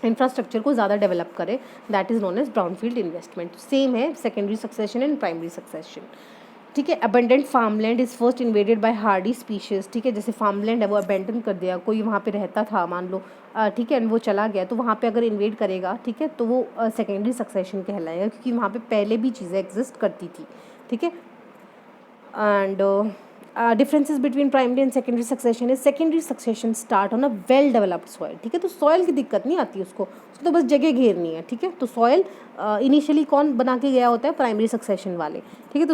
इंफ्रास्ट्रक्चर को ज़्यादा डेवलप करें, that is known as brown field investment. Same है secondary succession and primary succession, ठीक है। Abandoned farmland is first invaded by hardy species, ठीक है, जैसे फार्मलैंड है वो अबेंडन कर दिया, कोई वहाँ पे रहता था मान लो, ठीक है, वो चला गया, तो वहाँ पे अगर इन्वेड करेगा, ठीक है, तो वो सेकेंडरी सक्सेशन कहलाएगा क्योंकि वहाँ पे पहले भी चीज़ें एग्जिस्ट करती थी, ठीक है। And differences between primary and secondary succession है, secondary succession start on a well developed soil, ठीक है, तो सॉइल की दिक्कत नहीं आती उसको तो बस जगह घेरनी है, ठीक है। तो सॉइल इनिशियली कौन बना के गया होता है, प्राइमरी सक्सेशन वाले, ठीक है।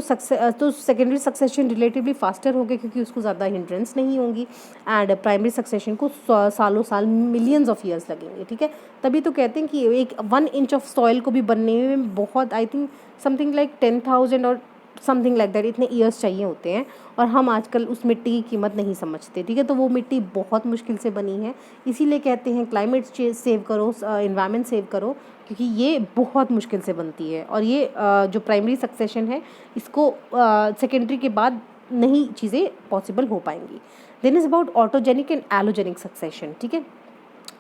तो सेकेंडरी सक्सेशन रिलेटिवली फास्टर हो गया क्योंकि उसको ज़्यादा हिंड्रेंस नहीं होंगी, एंड प्राइमरी सक्सेशन को सालों साल मिलियंस ऑफ ईयर्स लगेंगे, ठीक है। तभी तो कहते हैं कि एक 1 इंच ऑफ सॉइल को भी बनने में बहुत, आई थिंक समथिंग लाइक 10,000 और समथिंग लाइक दैट इतने ईयर्स चाहिए होते हैं, और हम आजकल उस मिट्टी की कीमत नहीं समझते, ठीक है। तो वो मिट्टी बहुत मुश्किल से बनी है, इसीलिए कहते हैं क्लाइमेट सेव करो, एनवायरनमेंट सेव करो, क्योंकि ये बहुत मुश्किल से बनती है। और ये जो प्राइमरी सक्सेशन है इसको सेकेंडरी के बाद नहीं चीज़ें पॉसिबल हो पाएंगी। Then is about autogenic and allogenic succession, ठीक है।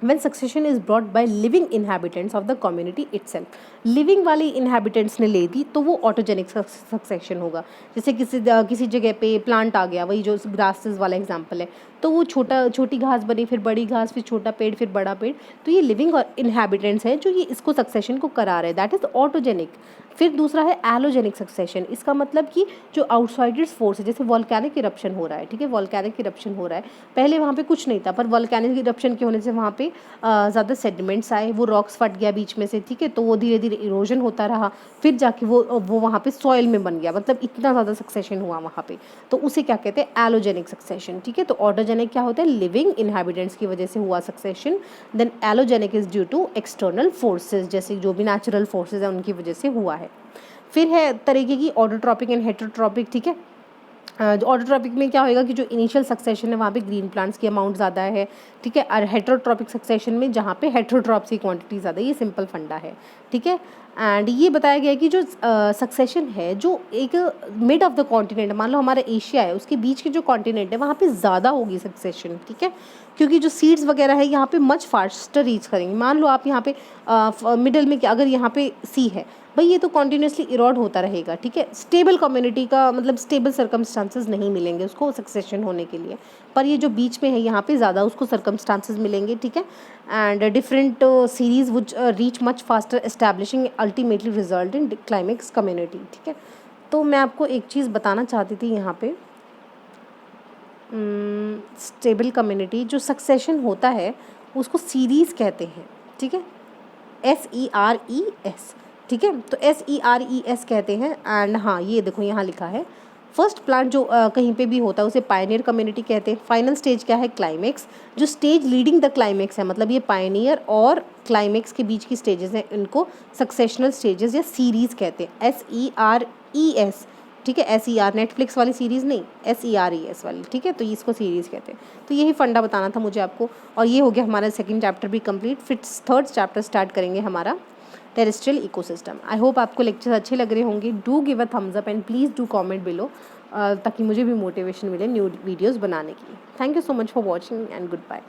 when succession is brought by living inhabitants of the community itself, living वाले इनहेबिटेंट्स ने ले दी तो वो ऑटोजेनिक सक्सेशन होगा। जैसे किसी जगह पे प्लांट आ गया, वही जो ग्रासेस वाला एग्जांपल है, तो वो छोटी घास बनी, फिर बड़ी घास, फिर छोटा पेड़, फिर बड़ा पेड़, तो ये लिविंग और इनहेबिटेंट्स हैं जो ये इसको सक्सेशन को करा रहे हैं, दैट इज़ ऑटोजेनिक। फिर दूसरा है एलोजेनिक सक्सेशन, इसका मतलब कि जो आउटसाइडर्स फोर्स है, जैसे वॉल्केनिक इरप्शन हो रहा है, ठीक है, वॉल्केनिक इरप्शन हो रहा है, पहले वहाँ पे कुछ नहीं था, पर वॉल्केनिक इरप्शन के होने से वहाँ पे ज़्यादा सेडिमेंट्स आए, वो रॉक्स फट गया बीच में से, ठीक है, तो वो धीरे धीरे इरोजन होता रहा, फिर जाके वो वहाँ पे सॉइल में बन गया, मतलब इतना ज़्यादा सक्सेशन हुआ वहाँ पे, तो उसे क्या कहते हैं, एलोजेनिक सक्सेशन, ठीक है। तो ऑटोजेनिक क्या होता है, लिविंग इनहेबिटेंट्स की वजह से हुआ succession. Then allogenic is due to external forces, जैसे जो भी नेचुरल फोर्सेज हैं उनकी वजह से हुआ है। फिर है तरीके की ऑटोट्रॉपिक एंड हेटेरोट्रॉपिक, ठीक है। ऑटोट्रॉपिक में क्या होएगा कि जो इनिशियल सक्सेशन है वहाँ पे ग्रीन प्लांट्स की अमाउंट ज़्यादा है, ठीक है, और हेटेरोट्रॉपिक सक्सेशन में जहाँ पे हेटेरोट्रॉप्स की क्वांटिटी ज़्यादा है, ये सिंपल फंडा है, ठीक है। एंड ये बताया गया है कि जो सक्सेशन है जो एक मिड ऑफ द कॉन्टिनेंट, मान लो हमारा एशिया है, उसके बीच के जो कॉन्टिनेंट है वहाँ पे ज़्यादा होगी सक्सेशन, ठीक है, क्योंकि जो सीड्स वगैरह है यहाँ पे मच फास्टर रीच करेंगे। मान लो आप यहाँ पे मिडल में अगर यहाँ पे सी है भाई, ये तो कॉन्टीन्यूसली इरोड होता रहेगा, ठीक है। स्टेबल कम्युनिटी का मतलब स्टेबल सर्कमस्टांसेस नहीं मिलेंगे उसको सक्सेशन होने के लिए, पर ये जो बीच में है यहाँ पे ज़्यादा उसको सर्कमस्टांसेस मिलेंगे, ठीक है। And different series would reach much faster establishing ultimately result in climax community, ठीक है। तो मैं आपको एक चीज़ बताना चाहती थी यहाँ पे, स्टेबल कम्युनिटी जो सक्सेशन होता है उसको सीरीज़ कहते हैं, ठीक है, SERES, ठीक है, तो SERES कहते हैं। एंड हाँ, ये देखो यहाँ लिखा है फर्स्ट प्लांट जो कहीं पे भी होता है उसे पायनियर कम्युनिटी कहते हैं। फाइनल स्टेज क्या है, क्लाइमेक्स, जो स्टेज लीडिंग द क्लाइमेक्स है, मतलब ये पायनियर और क्लाइमेक्स के बीच की स्टेजेस हैं, इनको सक्सेशनल स्टेजेस या सीरीज़ कहते हैं, SERES, ठीक है। SER नेटफ्लिक्स वाली सीरीज़ नहीं, SERES वाली, ठीक है, तो इसको सीरीज़ कहते हैं। तो यही फंडा बताना था मुझे आपको, और ये हो गया हमारा सेकंड चैप्टर भी कंप्लीट। फिर थर्ड चैप्टर स्टार्ट करेंगे हमारा टेरेस्ट्रियल इकोसिस्टम। आई होप आपको लेक्चर्स अच्छे लग रहे होंगे। Do give a thumbs up and please do comment below, ताकि मुझे भी मोटिवेशन मिले न्यू वीडियोस बनाने की। Thank you so much for watching and good bye.